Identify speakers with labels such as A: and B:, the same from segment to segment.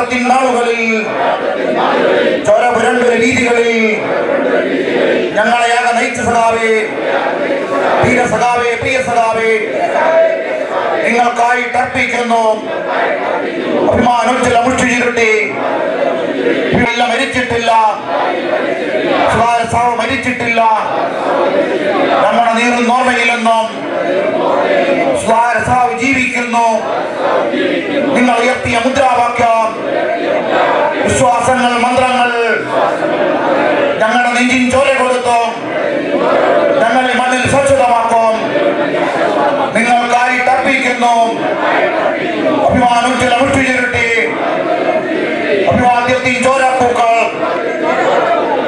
A: പോരാട്ടത്തിൻ നാളുകളിൽ ചോര പുരണ്ട രീതികളിൽ ഞങ്ങളെയാകെ നയിച്ച സഖാവേ, ധീര സഖാവേ, പ്രിയ സഖാവേ, നിങ്ങൾക്കായി തർപ്പിക്കുന്നു. അഭിമാനത്തിൽ അമുഷ്ടി ചുരുട്ടി മരിച്ചിട്ടില്ല, സാവ് മരിച്ചിട്ടില്ല. നമ്മുടെ നീറും ഓർമ്മയിലെന്നും സാവ് ജീവിക്കുന്നു. നിങ്ങൾ ഉയർത്തിയ മുദ്രാവാക്യം, വിശ്വാസങ്ങൾ, മന്ത്രങ്ങൾ ഞങ്ങളുടെ നെഞ്ചിൻ ചോര കൊടുത്തു. ഞങ്ങളെ മണ്ണിൽ സ്വച്ഛതമാക്കും. നിങ്ങൾക്കായി തർപ്പിക്കുന്നു. അഭിമാനത്തിൽ അമുഷ്ടി ചുരുട്ടി അഭിവാദ്യത്തിൻ ചോരപ്പൂക്കൾ.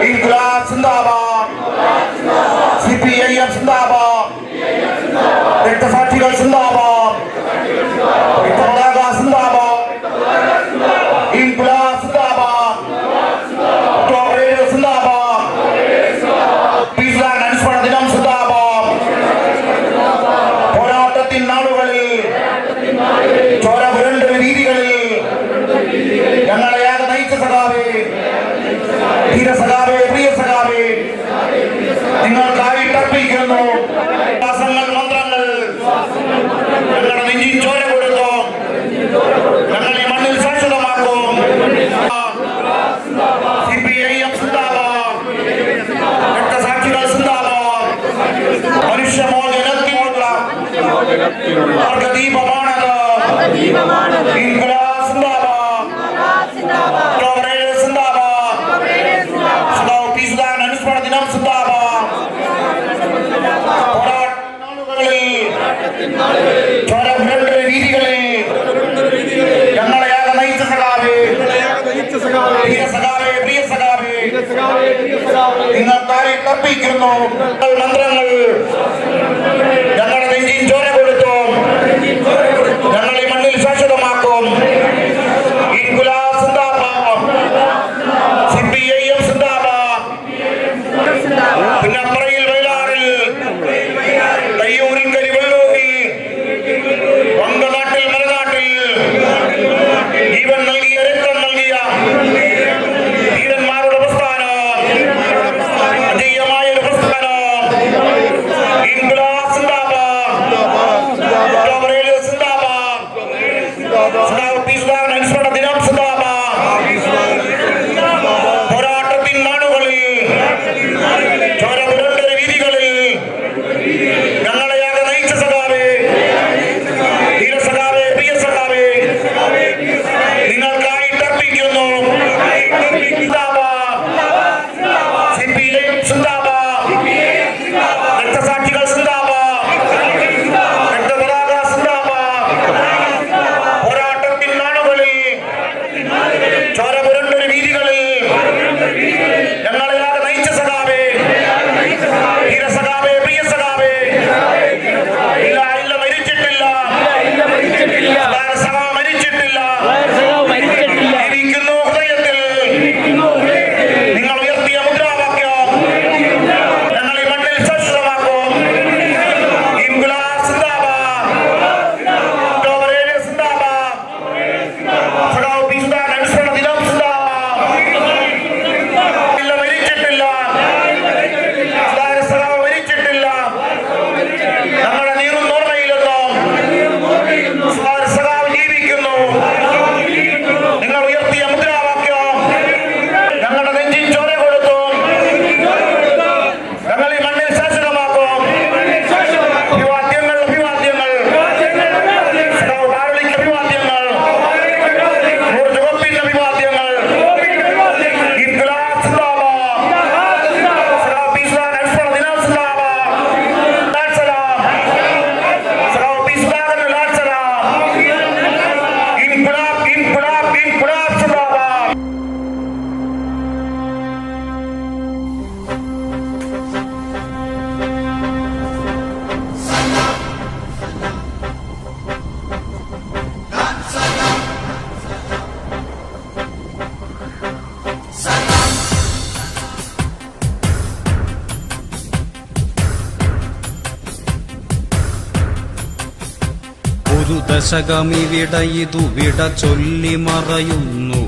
A: ഇൻക്ലാബ് സിന്ദാബാദ്, CPIM സിന്ദാബാദ്, രക്തസാക്ഷികൾ സിന്ദാബാദ്, പതാക സിന്ദാബാദ്, ഇൻക്ലാബ് സിന്ദാബാദ്, സിന്ദാബാദ്, പീസ് ലാൻഡ് അനുസ്മരണ ദിനം സിന്ദാബാദ്. പോരാട്ടത്തിൻ നാളുകളിൽ ചോര പുരണ്ട രീതികളിൽ ഞങ്ങളെയാകെ നയിച്ച സഖാവേ, ധീര സഖാവേ, പ്രിയ സഖാവേ, നിങ്ങൾക്കായി തർപ്പിക്കുന്നു. വിശ്വാസങ്ങൾ, മന്ത്രങ്ങൾ ഞങ്ങളുടെ നെഞ്ചിൻ ചോര കൊടുത്തു. ഞങ്ങളെ മണ്ണിൽ ശാശ്വതമാക്കും. CPIM സിന്ദാബാദ്, രക്തസാക്ഷികൾ സിന്ദാബാദ്. മനുഷ്യമോചനത്തിനുള്ള മാർഗദീപമാണത്. ഇൻക്ലാബ് സിന്ദാബാദ്, അനുസ്മരണ ദിനം സിന്ദാബാദ്. ചോര പുരണ്ട രീതികളിൽ ഞങ്ങളെയാകെ നയിച്ച സഖാവേ, ധീര സഖാവേ, പ്രിയ സഖാവേ, നിങ്ങൾക്കായി തർപ്പിക്കുന്നു. മന്ത്രങ്ങൾ ഞങ്ങളുടെ നെഞ്ചിൻ ചോര കൊടുത്തു. ഞങ്ങളെ മണ്ണിൽ ശാശ്വതമാക്കും. ഇൻക്ലാബ് സിന്ദാബാദ്, CPIM സിന്ദാബാദ്. പിന്നപ്പറയിൽ വയലാറിൽ, കയ്യൂരിൽ, കരിവള്ളൂരിൽ, വങ്കനാട്ടിൽ, മലനാട്ടിൽ ജീവൻ നൽകിയ, രക്തം നൽകിയ ധീരന്മാരുടെ പ്രസ്ഥാനം, അജയ്യമായ ഒരു പ്രസ്ഥാനം. ഇൻക്ലാബ് സിന്ദാബാദ്, സിന്ദാബാദ്, പീസ് ലാൻഡ് അനുസ്മരണ ദിനം സിന്ദാബാദ്. പോരാട്ടത്തിൻ നാടുകളിൽ ചോര പുരണ്ട രീതികളിൽ ഞങ്ങളെയാകെ നയിച്ച സഖാവേ, ധീര സഖാവേ, പ്രിയ സഖാവേ, നിങ്ങൾക്കായി തർപ്പിക്കുന്നു. CPIM സിന്ദാബാദ്, രക്തസാക്ഷികൾ സിന്ദാബാദ്, രക്തപതാക സിന്ദാബാദ്. പോരാട്ടത്തിൻ നാളുകളിൽ ചോര പുരണ്ട രീതികളിൽ ഞങ്ങളെയാകെ നയിച്ച സഖാവേ, ധീര സഖാവേ, പ്രിയ സഖാവേ, ഇല്ല ഇല്ല മരിച്ചിട്ടില്ല, സഖാ മരിച്ചിട്ടില്ല, ഇരിക്കുന്നു ഹൃദയത്തിൽ. നിങ്ങൾ ഉയർത്തിയ മുദ്രാവാക്യം ഞങ്ങളെ മണ്ണിൽ ശാശ്വതമാക്കും. ഇൻക്ലാബ് സിന്ദാബാദ്, ഒക്ടോബർ 7 സിന്ദാബാദ്, സഖാവ് പീസ് ലാൻഡ് അനുസ്മരണ ദിനം സിന്ദാബാദ്. ഇല്ല മരിച്ചിട്ടില്ല, സഖാവ് മരിച്ചിട്ടില്ല. ഞങ്ങളുടെ നീറും ഓർമ്മയിലെന്നും സഖാവ് ജീവിക്കുന്നു. നിങ്ങൾ ഉയർത്തിയ മുദ്രാവാക്യം ഞങ്ങളുടെ നെഞ്ചിൻ ചോര കൊടുത്തു. ഞങ്ങളെ മണ്ണിൽ ശാശ്വതമാക്കും. അഭിവാദ്യങ്ങൾ, അഭിവാദ്യങ്ങൾ, സഖാവ് ബാരളിക്ക് അഭിവാദ്യങ്ങൾ, നൂറ് ചുവപ്പിന്റെ അഭിവാദ്യങ്ങൾ. ഇൻക്ലാബ് സിന്ദാബാദ്, സഖാവ് പീസ് ലാൻഡ് അനുസ്മരണ ദിനം സിന്ദാബാദ്. ലാൽ സലാം, സഖാവ് പീസ് ലാൻഡ് ലാൽ സലാം. ഇൻക്ലാബ്, ഇൻക്ലാബ്, ഇൻക്ലാബ് സിന്ദാബാദ്.
B: ഒരു ദശകമിവിട ഇതു വിട ചൊല്ലി മറയുന്നു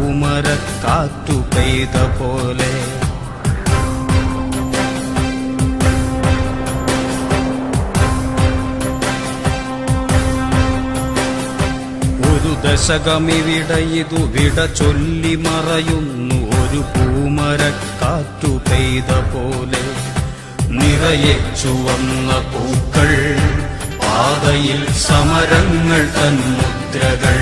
B: പൂമരക്കാറ്റു പെയ്ത പോലെ ഒരു ദശകമിവിടെ ഇതു വിട ചൊല്ലി മറയുന്നു ഒരു പൂമരക്കാറ്റു പെയ്ത പോലെ നിറയെ ചുവന്ന പൂക്കൾ പാതയിൽ സമരങ്ങൾ തൻ മുദ്രകൾ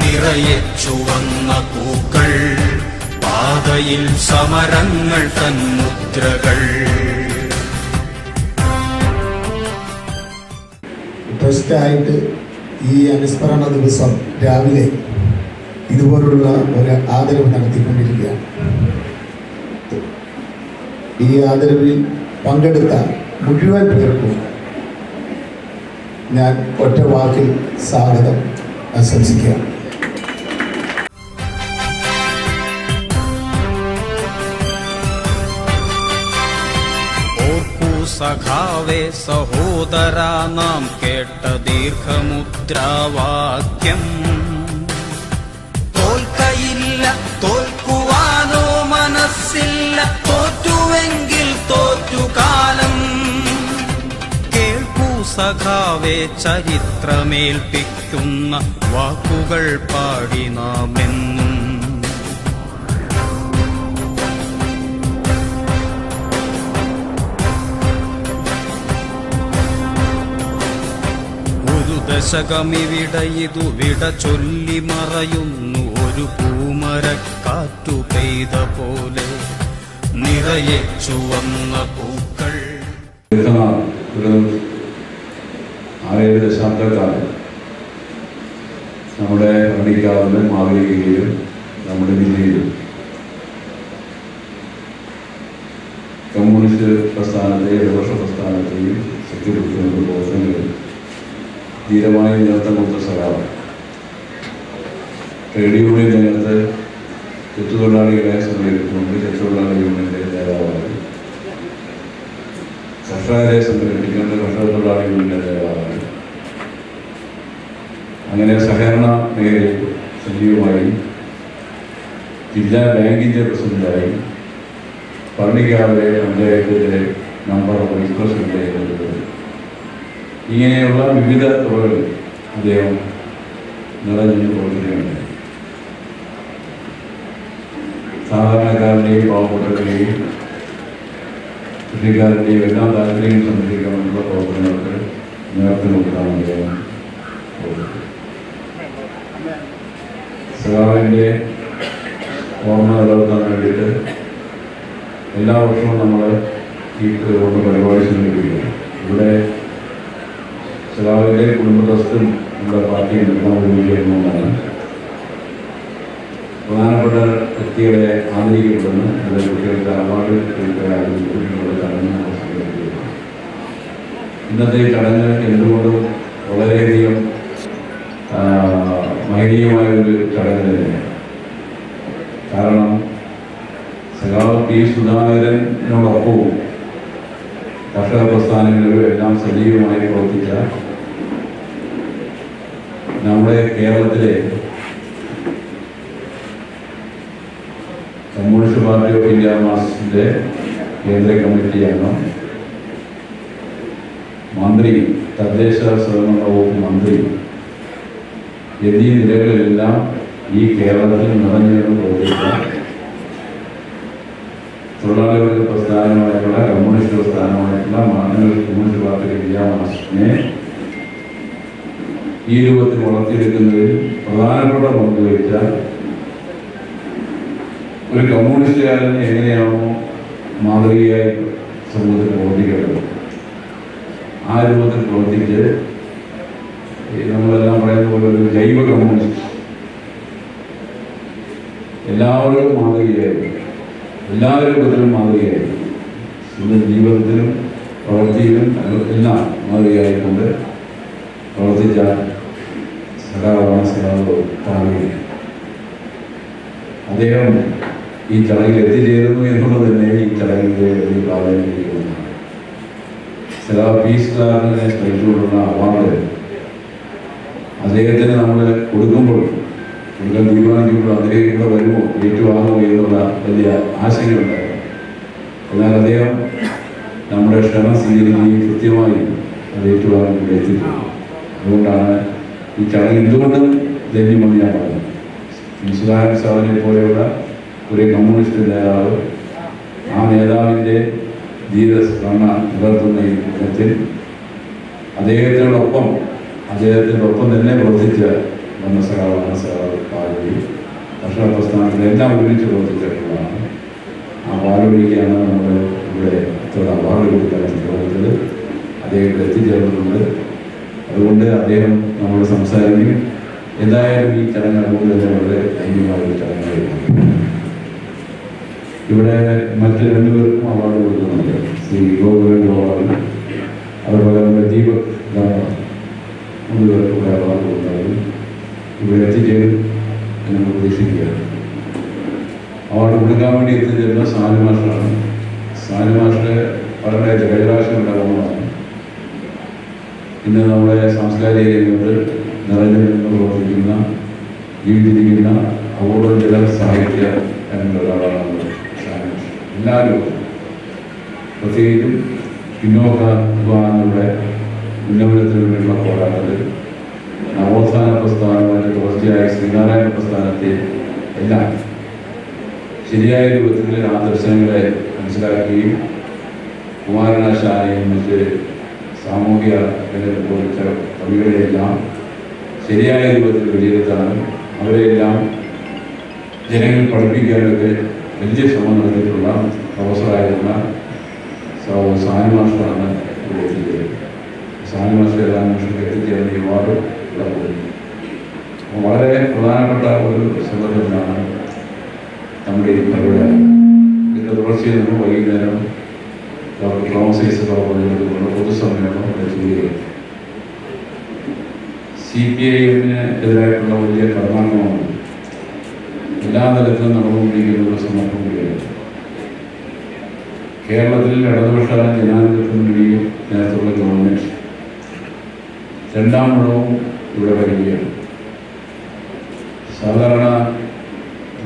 B: നിറയെ ചുവന്ന പൂക്കൾ പാതയിൽ സമരങ്ങൾ തൻ മുദ്രകൾ.
C: ട്രസ്റ്റായിട്ട് ഈ അനുസ്മരണ ദിവസം രാവിലെ ഇതുപോലുള്ള ഒരു ആദരവ് നടത്തിക്കൊണ്ടിരിക്കുകയാണ്. ഈ ആദരവിൽ പങ്കെടുത്ത മുഴുവൻ പേർക്കും ഞാൻ ഒറ്റ വാക്കിൽ സ്വാഗതം ആശംസിക്കുകയാണ്.
B: സഖാവേ സഹോദരാ നാം കേട്ട ദീർഘമുദ്രാവാക്യം തോൽക്കയില്ല തോൽക്കുവാനോ മനസ്സില്ല തോറ്റുവെങ്കിൽ തോറ്റുകാലം കേൾക്കൂ സഖാവേ ചരിത്രമേൽപ്പിക്കുന്ന വാക്കുകൾ പാടി നാമെന്നും ദശകമിവിടെ ഇതു വിട ചൊല്ലി മറയുന്നു ഒരു പൂമരക്കാറ്റു പെയ്ത പോലെ നിറയെ ചുവന്ന പൂക്കൾ.
D: ഒരു 6-7 ദശാബ്ദക്കാലം നമ്മുടെ പഠിക്കാവുന്ന മാവേലിക്കയിലും നമ്മുടെ ജില്ലയിലും കമ്മ്യൂണിസ്റ്റ് പ്രസ്ഥാനത്തെയും ഇടതുപക്ഷ പ്രസ്ഥാനത്തെയും ശക്തിപ്പെടുത്തുന്ന പ്രവർത്തനങ്ങളിൽ ധീരമായി നേതൃത്വം കൊടുത്ത സഖാവ് ട്രേഡ് യൂണിയൻ രംഗത്ത് ചെത്തുതൊഴിലാളികളെ സംഘടിപ്പിച്ചുകൊണ്ട് ചെത്തുതൊഴിലാളി യൂണിയൻ്റെ നേതാവായി കർഷകരെ സംഘടിപ്പിക്കേണ്ട കർഷക തൊഴിലാളി യൂണിയൻ്റെ നേതാവായി അങ്ങനെ സഹകരണ മേഖലയിൽ സജീവമായി ജില്ലാ ബാങ്കിൻ്റെ പ്രസിഡന്റായി പള്ളിക്കാവിലെ പഞ്ചായത്തിലെ നമ്പർ വൈസ് പ്രസിഡന്റായി ഇങ്ങനെയുള്ള വിവിധ തുറകളിൽ അദ്ദേഹം നിറഞ്ഞു പ്രവർത്തിക്കുകയുണ്ടായി. സാധാരണക്കാരൻ്റെയും പാവപ്പെട്ടവരുടെയും കൃഷിക്കാരൻ്റെയും എല്ലാ താല്പര്യവും സംരക്ഷിക്കാനുള്ള പ്രവർത്തനങ്ങൾക്ക് നേതൃത്വം കൊടുത്താണ് അദ്ദേഹം. സഖാവിൻ്റെ ഓർമ്മ നിലനിർത്താൻ വേണ്ടിയിട്ട് എല്ലാ വർഷവും നമ്മൾ ഈ പരിപാടി സംഘടിപ്പിക്കുന്നു. ഇവിടെ സഖാവിൻ്റെ കുടുംബ ട്രസ്റ്റും നമ്മുടെ പാർട്ടിയും നിർമ്മാണമാണ്. പ്രധാനപ്പെട്ട വ്യക്തികളെ ആദരിക്കപ്പെടുന്നു. അത് കുട്ടികൾക്ക് അവാർഡ് കുട്ടികളുടെ ചടങ്ങ് സംഘടിപ്പിക്കുന്നു. ഇന്നത്തെ ചടങ്ങ് എന്തുകൊണ്ടും വളരെയധികം മഹനീയമായൊരു ചടങ്ങ് തന്നെയാണ്. കാരണം സഖാവ് പി സുധാകരനോടൊപ്പവും കർഷക പ്രസ്ഥാനങ്ങളിലും എല്ലാം സജീവമായി പ്രവർത്തിച്ച നമ്മുടെ കേരളത്തിലെ കമ്മ്യൂണിസ്റ്റ് പാർട്ടി ഓഫ് ഇന്ത്യ മാർക്സിൻ്റെ കേന്ദ്ര കമ്മിറ്റി അംഗം, മന്ത്രി, തദ്ദേശ സ്വയംഭരണ വകുപ്പ് മന്ത്രി എന്നീ നിലകളിലെല്ലാം ഈ കേരളത്തിൽ നിറഞ്ഞു പ്രവർത്തിച്ച തൊഴിലാളി വർഗ പ്രസ്ഥാനമായിട്ടുള്ള കമ്മ്യൂണിസ്റ്റ് പ്രസ്ഥാനമായിട്ടുള്ള കമ്മ്യൂണിസ്റ്റ് പാർട്ടിയുടെ ഇന്ത്യ മാർക്സിനെ ഈ രൂപത്തിൽ വളർത്തിയെടുക്കുന്നതിൽ പ്രധാനപ്പെട്ട പങ്ക് വഹിച്ച ഒരു കമ്മ്യൂണിസ്റ്റുകാരൻ എങ്ങനെയാണോ മാതൃകയായി സമൂഹത്തിൽ പ്രവർത്തിക്കേണ്ടത് ആ രൂപത്തിൽ പ്രവർത്തിച്ച് നമ്മളെല്ലാം പറയുന്ന പോലെ ഒരു ജൈവ കമ്മ്യൂണിസ്റ്റ് എല്ലാവരും മാതൃകയായിരുന്നു. എല്ലാ രൂപത്തിലും മാതൃകയായിരുന്നു. സ്വന്തം ജീവിതത്തിലും പ്രവൃത്തിയിലും എല്ലാം മാതൃകയായിക്കൊണ്ട് പ്രവർത്തിച്ച സഖാവാണ് സഖാവ് പാർവതി. അദ്ദേഹം ഈ ചടങ്ങിൽ എത്തിച്ചേരുന്നു എന്നുള്ളത് തന്നെ ഈ ചടങ്ങിൻ്റെ വലിയ പ്രാധാന്യമാണ്. സഖാവ് പി സുധാകരനെ സ്മരിച്ചുകൊണ്ടുള്ള അവാർഡ് അദ്ദേഹത്തിന് നമ്മൾ കൊടുക്കുമ്പോൾ കൊടുക്കാൻ തീരുമാനിക്കുമ്പോൾ അദ്ദേഹം ഇവിടെ വരുമോ ഏറ്റുവാങ്ങുമോ എന്നുള്ള വലിയ ആശങ്കയുണ്ടായിരുന്നു. എന്നാൽ അദ്ദേഹം നമ്മുടെ ക്ഷണം സ്വീകരിക്കുകയും കൃത്യമായി അത് ഏറ്റുവാങ്ങാൻ ഇവിടെ എത്തിയിട്ടുണ്ട്. അതുകൊണ്ടാണ് ഈ ചടങ്ങ് എന്തുകൊണ്ടും ധന്യമെന്ന് ഞാൻ പറഞ്ഞു. സുധാകരൻ സാറിനെ പോലെയുള്ള ഒരു കമ്മ്യൂണിസ്റ്റ് നേതാവ്, ആ നേതാവിൻ്റെ ധീരസ്മരണ നിലനിർത്തുന്ന ഈ ദിനത്തിൽ അദ്ദേഹത്തിനോടൊപ്പം തന്നെ പ്രവർത്തിച്ച വന്ന സഖാവാണ് സഖാവ് പാലൊഴി. കർഷക പ്രസ്ഥാനത്തിലെല്ലാം ഒരുമിച്ച് പ്രവർത്തിച്ചിട്ടുള്ളതാണ്. ആ പാലൊഴിക്കാണ് നമ്മൾ ഇവിടെ അവാർഡ് കൊടുക്കാൻ പ്രവർത്തിച്ചത്. അദ്ദേഹം ഇവിടെ എത്തിച്ചേർന്നിട്ടുണ്ട്. അതുകൊണ്ട് അദ്ദേഹം നമ്മൾ സംസാരിക്കും. എന്തായാലും ഈ ചടങ്ങ് അതുകൊണ്ട് തന്നെ വളരെ ധന്യമായൊരു ചടങ്ങായിരുന്നു. ഇവിടെ മറ്റ് രണ്ടുപേർക്കും അവാർഡ് കൊടുക്കുന്നുണ്ട്. ശ്രീ ഗോകുലൻ അവാർഡ്, അതുപോലെ നമ്മുടെ ദീപക് മൂന്ന് പേർക്കും കൂടെ അവാർഡ് കൊടുക്കുന്നത് ഇവിടെ എത്തിച്ചേരും എന്ന് പ്രതീക്ഷിക്കുകയാണ്. അവാർഡ് കൊടുക്കാൻ വേണ്ടി എത്തിച്ചേരുന്ന സാനുമാഷാണ്. സാനുമാഷ് വളരെ ജയരാശിയുണ്ടാകുന്നതാണ്. ഇന്ന് നമ്മുടെ സാംസ്കാരിക രംഗത്ത് നിറഞ്ഞു നിന്ന് പ്രവർത്തിക്കുന്ന ജീവിച്ചിരിക്കുന്ന അപൂർവ ജല സാഹിത്യ ഒരാളാണ് സാനുമാഷ്. എല്ലാവരും പ്രത്യേകിച്ചും പിന്നോക്ക വിഭാഗങ്ങളുടെ ഉന്നമനത്തിന് വേണ്ടിയുള്ള പോരാട്ടത്തിൽ നവോത്ഥാന പ്രസ്ഥാനങ്ങളുടെ തുടർച്ചയായ ശ്രീനാരായണ പ്രസ്ഥാനത്തെ എല്ലാം ശരിയായ രൂപത്തിൽ ആ ദർശനങ്ങളെ മനസ്സിലാക്കുകയും കുമാരനാശാനെയും മറ്റ് സാമൂഹിക കുറിച്ച കവികളെയെല്ലാം ശരിയായ രൂപത്തിൽ വിലയിരുത്താനും അവരെയെല്ലാം ജനങ്ങൾ പഠിപ്പിക്കാനൊക്കെ വലിയ ശ്രമം നടത്തിയിട്ടുള്ള പ്രൊഫസറായിരുന്ന സാനുമാഷാണ് ഇവിടെ എത്തിച്ചത്. സാനുമാഷ എല്ലാം മനുഷ്യർക്ക് എത്തിച്ചേർന്ന ഈ അവാർഡ് വളരെ പ്രധാനപ്പെട്ട ഒരു സന്ദർഭത്തിലാണ് നമ്മുടെ ഈ പരിപാടി. ഇതിൻ്റെ തുടർച്ചയിൽ നമ്മൾ വൈകുന്നേരം ഡോക്ടർ തോമസ് ഐസക് പറഞ്ഞതുകൊണ്ട് പൊതുസമ്മേളനം സ്വീകരിക്കും. CPIM എതിരായിട്ടുള്ള വലിയ കർമാക്രമമാണ് എല്ലാ തലത്തിലും നടന്നുകൊണ്ടിരിക്കുന്ന ഒരു സന്ദർഭം കൂടിയാണ്. കേരളത്തിൽ ഇടതുപക്ഷ ജനാധിപത്യത്തിന് വേണ്ടി നേരത്തുള്ള ഗവൺമെൻറ് രണ്ടാം വിടവും ഇവിടെ വരികയാണ്. സാധാരണ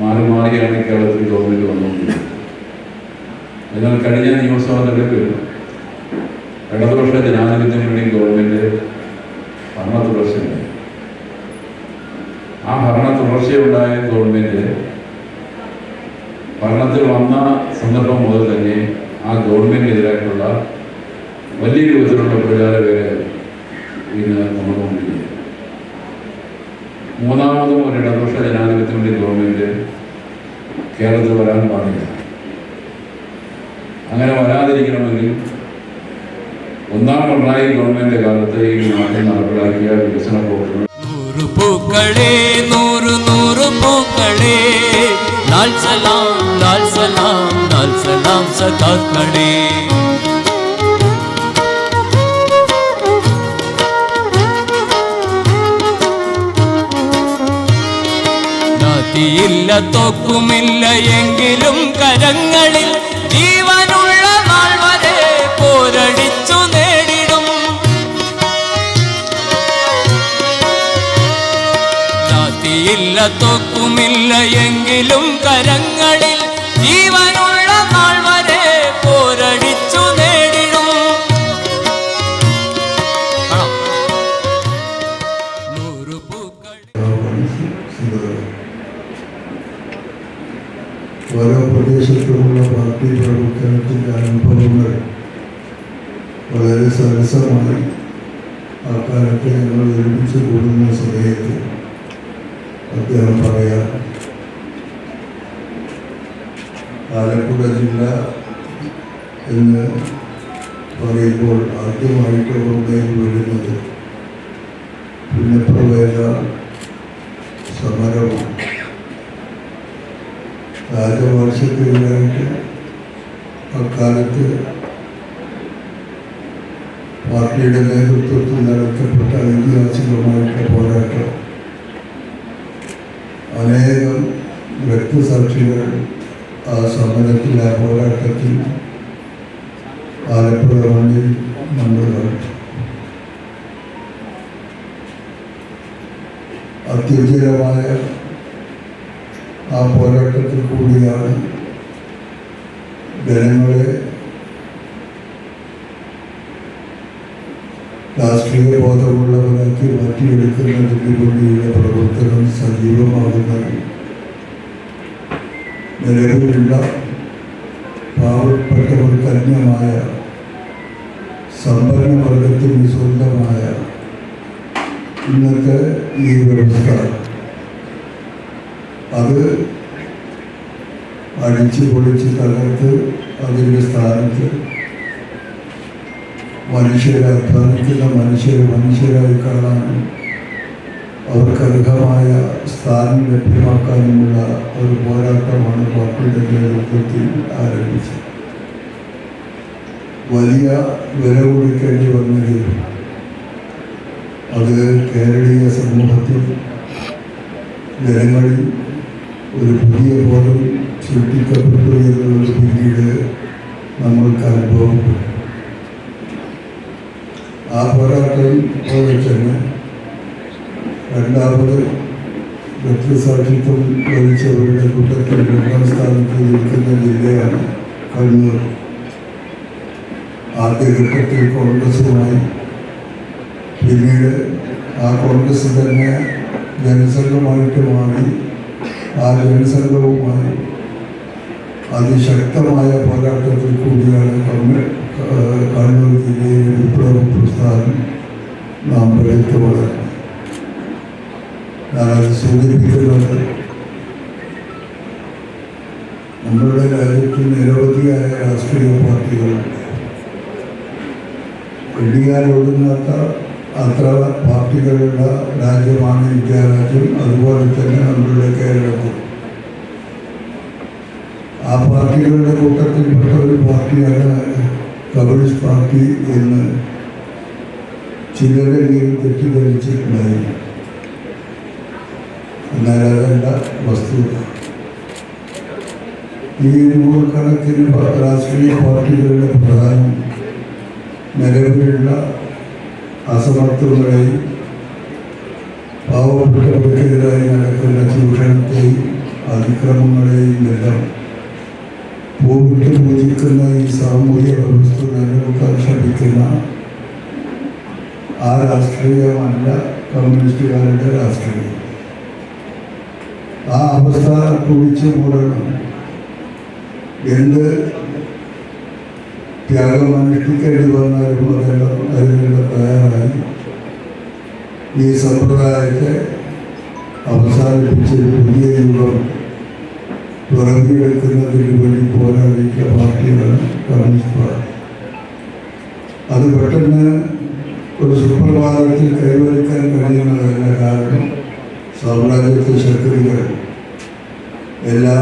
D: മാറിയാണ് കേരളത്തിൽ ഗവൺമെൻറ് വന്നുകൊണ്ടിരിക്കുന്നത്. എന്നാൽ കഴിഞ്ഞ നിയമസഭാ തെരഞ്ഞെടുപ്പിൽ ഇടതുപക്ഷ ജനാധിപത്യത്തിന് വേണ്ടി ഗവൺമെൻറ് ഭരണ തുടർച്ചയുണ്ടായി. ആ ഭരണ തുടർച്ചയുണ്ടായ ഗവൺമെൻറ് ഭരണത്തിൽ വന്ന സന്ദർഭം മുതൽ തന്നെ ആ ഗവൺമെൻറ്റിനെതിരായിട്ടുള്ള വലിയ രൂപത്തിലുള്ള പ്രചാരവേല ഇന്ന് നടന്നുകൊണ്ടിരിക്കുകയാണ്. മൂന്നാമതും ഒരു ഇടതുപക്ഷ ജനാധിപത്യത്തിൻ്റെ ഗവൺമെൻറ് കേരളത്തിൽ വരാൻ പാടില്ല. അങ്ങനെ വരാതിരിക്കണമെങ്കിൽ ഒന്നാം പിണറായി ഗവൺമെൻറ് കാലത്ത് ഈ നാട്ടിൽ നടപ്പിലാക്കിയ വികസന പ്രവർത്തനങ്ങൾ
E: പൂക്കളെ നൂറ് നൂറ് പൂക്കളെ ലാൽ സലാം ലാൽ സലാം ലാൽ സലാം സഖാക്കളെ. നാത്തിയില്ല തോക്കുമില്ല എങ്കിലും കരങ്ങളിൽ ജീവനുള്ള നാൾ വരെ പോരടിച്ചു നേടിടും. നാത്തിയില്ല തോക്കുമില്ല എങ്കിലും കരങ്ങളിൽ ജീവനുള്ള നാൾ വരെ പോരടിച്ചു നേടിടും. നൂറു പൂക്കൾ
C: ഓരോ പ്രദേശത്തുമുള്ള പാർട്ടി പ്രവർത്തനത്തിൻ്റെ അനുഭവങ്ങൾ വളരെ സരസമായി ആ കാലത്ത് ഞങ്ങൾ ഒരുമിച്ച് കൂടുന്ന സമയത്ത് അദ്ദേഹം പറയാം. ആലപ്പുഴ ജില്ല എന്ന് പറയുമ്പോൾ ആദ്യമായിട്ട് ഓർമ്മയിൽ വരുന്നത് പുന്നപ്രവേല സമരവും രാജവംശത്തിനായിട്ട് അക്കാലത്ത് പാർട്ടിയുടെ നേതൃത്വത്തിൽ നടത്തപ്പെട്ട ഐതിഹാസികമായിട്ടുള്ള പോരാട്ടം. അനേകം രക്തസാക്ഷികൾ ആ സമരത്തിൽ ആ പോരാട്ടത്തിൽ ആലപ്പുഴ മണ്ണിൽ നമ്മൾ കണ്ടു. അത്യുജ്വലമായ ആ പോരാട്ടത്തിൽ കൂടിയാണ് ജനങ്ങളെ രാഷ്ട്രീയ ബോധമുള്ളവരാക്കി മാറ്റിയെടുക്കുന്നതിന് വേണ്ടിയുള്ള പ്രവർത്തനം സജീവമാകുന്നത് നിലവിലുള്ള പാവപ്പെട്ടവർക്ക് അന്യമായ സമ്പന്ന വർഗത്തിന് സ്വന്തമായ ഇന്നത്തെ ഈ വ്യവസ്ഥ അത് അടിച്ചു പൊളിച്ച് തകർത്ത് അതിൻ്റെ സ്ഥാനത്ത് മനുഷ്യരെ അധ്വാനിക്കുന്ന മനുഷ്യരായി കാണാനും അവർക്ക് അർഹമായ സ്ഥാനം ലഭ്യമാക്കാനുമുള്ള ഒരു പോരാട്ടമാണ് പാർട്ടിയുടെ നേതൃത്വത്തിൽ ആരംഭിച്ചത്. വലിയ വില കൊടുക്കേണ്ടി വന്നെങ്കിലും അത് കേരളീയ സമൂഹത്തിൽ ജനങ്ങളിൽ ഒരു പുതിയ ബോധം സൃഷ്ടിക്കപ്പെട്ടു എന്നുള്ളത് പിന്നീട് നമ്മൾക്ക് അനുഭവപ്പെട്ടു. ആ പോരാട്ടം പോലെ തന്നെ രണ്ടാമത് രക്തസാക്ഷിത്വം വഹിച്ചവരുടെ കൂട്ടത്തിൽ 2ാം സ്ഥാനത്ത് നിൽക്കുന്ന ജില്ലയാണ് കണ്ണൂർ. ആദ്യഘട്ടത്തിൽ കോൺഗ്രസുമായി, പിന്നീട് ആ കോൺഗ്രസ് തന്നെ ജനസംഘമായിട്ട് മാറി. ആ ജനസംഘവുമായി അതിശക്തമായ പോരാട്ടത്തിൽ കൂടിയാണ് കണ്ണൂർ ജില്ലയിലെ വിപ്ലവ പ്രസ്ഥാനം നാം എടുത്തുകൊള്ളത്. ഞാനത് സൂചിപ്പിക്കുന്നത് നമ്മളുടെ രാജ്യത്ത് നിരവധിയായ രാഷ്ട്രീയ പാർട്ടികളുണ്ട്. എണ്ണിയാലൊടുങ്ങാത്ത അത്ര പാർട്ടികളുള്ള രാജ്യമാണ് ഇന്ത്യ രാജ്യം. അതുപോലെ തന്നെ നമ്മളുടെ കേരളത്തിൽ ആ പാർട്ടികളുടെ കൂട്ടത്തിൽപ്പെട്ട ഒരു പാർട്ടിയാണ് കമ്മ്യൂണിസ്റ്റ് പാർട്ടി എന്ന് ചിലരെങ്കിലും തെറ്റിദ്ധരിച്ചിട്ടുണ്ടായിരുന്നു. എന്നാൽ അതല്ല വസ്തുത. ഈ നൂറുകണക്കിന് രാഷ്ട്രീയ പാർട്ടികളുടെ പ്രധാനം നിലവിലുള്ള അസമത്വങ്ങളെയും പാവപ്പെട്ടവർക്കെതിരായി നടക്കുന്ന ചൂഷണത്തെയും അതിക്രമങ്ങളെയും എല്ലാം പൂവിട്ട് പൂജിക്കുന്ന ഈ സാമൂഹ്യ വ്യവസ്ഥ നിലനിർത്താൻ ശ്രമിക്കുന്ന ആ രാഷ്ട്രീയമല്ല കമ്മ്യൂണിസ്റ്റുകാരുടെ രാഷ്ട്രീയം. ആ അവസ്ഥ കുഴിച്ച് മൂടണം. എന്ത് ത്യാഗമനുഷ്ഠിക്കേണ്ടി വന്നാലും അതെല്ലാം അതിനുള്ള തയ്യാറായി ഈ സമ്പ്രദായത്തെ അവസാനിപ്പിച്ച് പുതിയ യുഗം പിറവിയെടുക്കുന്നതിന് വേണ്ടി പോരാടിയ പാർട്ടിയാണ് കമ്മ്യൂണിസ്റ്റ് പാർട്ടി. അത് പെട്ടെന്ന് ഒരു സുപ്രഭാതത്തിൽ കൈവരിക്കാൻ കഴിയുന്നതല്ല. കാരണം സാമ്രാജ്യത്വ ശക്തികൾ എല്ലാ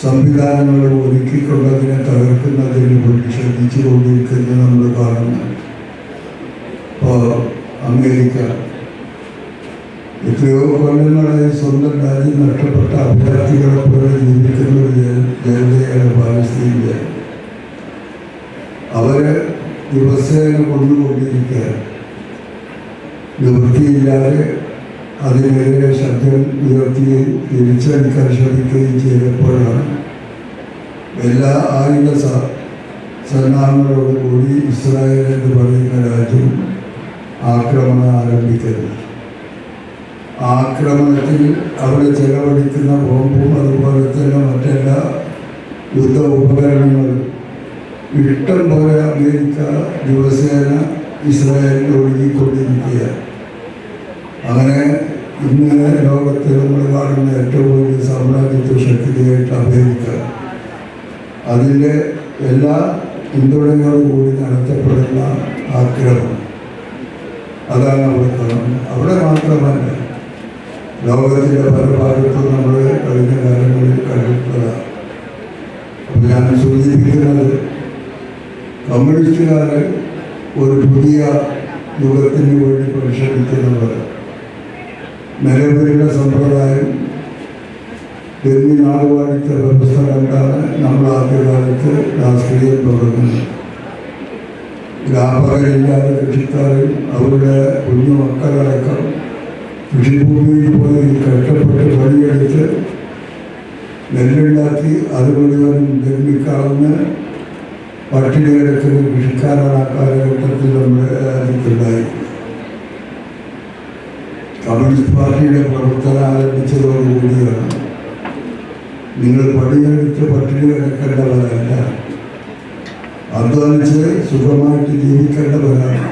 C: സംവിധാനങ്ങളും ഒരുക്കിക്കൊണ്ടതിനെ തകർക്കുന്നതിന് വേണ്ടി ശ്രദ്ധിച്ചുകൊണ്ടിരിക്കുന്നത് നമ്മൾ കാണുന്നു. ഇപ്പോൾ അമേരിക്ക എത്രയോ കൊല്ലങ്ങളായി സ്വന്തം രാജ്യം നഷ്ടപ്പെട്ട അഭയാർത്ഥികളെ പോലെ ജീവിക്കുന്ന ഒരു ജനതയാണ് പാലസ്തീനിലെ. അവരെ ദിവസേന കൊണ്ടുകൊണ്ടിരിക്കുകയാണ്. നിവൃത്തിയില്ലാതെ അതിനെതിരെ ശബ്ദം ഉയർത്തുകയും തിരിച്ചടിക്കാൻ ശ്രമിക്കുകയും ചെയ്തപ്പോഴാണ് എല്ലാ ആയുധ സന്നാഹങ്ങളോടുകൂടി ഇസ്രായേൽ എന്ന് പറയുന്ന രാജ്യം ആക്രമണം ആരംഭിക്കുന്നത്. ആക്രമണത്തിൽ അവിടെ ചെലവഴിക്കുന്ന ബോംബും അതുപോലെ തന്നെ മറ്റെല്ലാ യുദ്ധ ഉപകരണങ്ങളും ഇഷ്ടം പോലെ അമേരിക്ക ദിവസേന ഇസ്രായേലിൽ ഒഴുകിക്കൊണ്ടിരിക്കുകയാണ്. അങ്ങനെ ഇന്ന് ലോകത്തിൽ നമ്മൾ കാണുന്ന ഏറ്റവും വലിയ സാമ്രാജ്യത്വ ശക്തിയായിട്ട് അമേരിക്ക അതിൻ്റെ എല്ലാ പിന്തുണയോടുകൂടി നടത്തപ്പെടുന്ന ആക്രമണം അതാണ് അവിടെ കാണുന്നത്. അവിടെ മാത്രമല്ല, ലോകത്തിൻ്റെ പല ഭാഗത്തും നമ്മൾ കഴിഞ്ഞ കാലങ്ങളിൽ കണ്ടിട്ടുള്ളതാണ്. അപ്പോൾ ഞാൻ സൂചിപ്പിക്കുന്നത് കമ്മ്യൂണിസ്റ്റുകാർ ഒരു പുതിയ യുഗത്തിന് വേണ്ടി പരിശ്രമിക്കുന്നവർ നിലവിലുള്ള സമ്പ്രദായം എന്നീ നാടുവാഴിച്ച വ്യവസ്ഥ കണ്ടാണ് നമ്മൾ ആദ്യകാലത്ത് രാഷ്ട്രീയം തുടങ്ങുന്നത്. വ്യാപാരമില്ലാതെ കൃഷിക്കാരും അവരുടെ കുഞ്ഞു മക്കളടക്കം കൃഷിഭൂമിയിൽ പോയി കഷ്ടപ്പെട്ട് പണിയെടുത്ത് നെല്ലുണ്ടാക്കി അത് മുഴുവനും നിർമ്മിക്കാവുന്ന പട്ടിണി കിടക്കുന്ന കൃഷിക്കാരാണ് ആ കാലഘട്ടത്തിൽ നമ്മുടെ രാജ്യത്തുണ്ടായി. കമ്മ്യൂണിസ്റ്റ് പാർട്ടിയുടെ പ്രവർത്തനം ആരംഭിച്ചതോടുകൂടിയാണ് നിങ്ങൾ പണിയെടുത്ത് പട്ടിണി കിടക്കേണ്ടവരല്ല, അധ്വാനിച്ച് സുഖമായിട്ട് ജീവിക്കേണ്ടവരാണ്.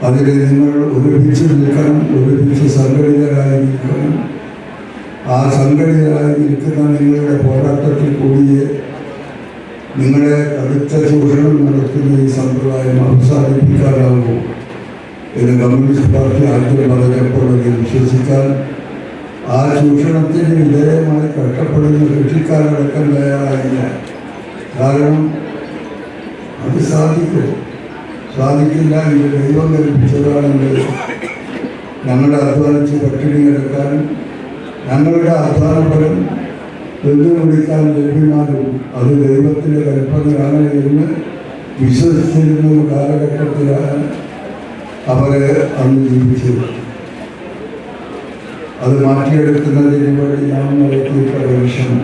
C: അതിന് നിങ്ങൾ ഒരുമിച്ച് നിൽക്കണം, ഒരുമിച്ച് സംഘടിതരായി നിൽക്കണം. ആ സംഘടിതരായി നിൽക്കുന്ന നിങ്ങളുടെ പോരാട്ടത്തിൽ കൂടിയേ നിങ്ങളെ കടുത്ത ചൂഷണം നടത്തുന്ന ഈ സമ്പ്രദായം അവസാനിപ്പിക്കാനാവൂ എന്ന് കമ്മ്യൂണിസ്റ്റ് പാർട്ടി ആദ്യം പറഞ്ഞപ്പോൾ അത് വിശ്വസിക്കാൻ ആ ചൂഷണത്തിന് വിധേയമായി കഷ്ടപ്പെടുന്ന കൃഷിക്കാരടക്കം തയ്യാറായില്ല. കാരണം അത് സാധിക്കില്ല. ഇത് ദൈവം കൽപ്പിച്ചതാണെങ്കിൽ ഞങ്ങളുടെ അധ്വാനിച്ച് പട്ടിണി കിടക്കാൻ ഞങ്ങളുടെ അധ്വാനഫലം വെല്ലുവിളിക്കാൻ ലഭ്യമാകും. അത് ദൈവത്തിൻ്റെ കൽപ്പനയാണ് എന്ന് വിശ്വസിച്ചിരുന്ന ഒരു കാലഘട്ടത്തിലാണ് അവരെ അന്ന് ജീവിച്ചത്. അത് മാറ്റിയെടുക്കുന്നതിന് വേണ്ടി ഞാൻ നടത്തിയിട്ടുള്ള വിഷയം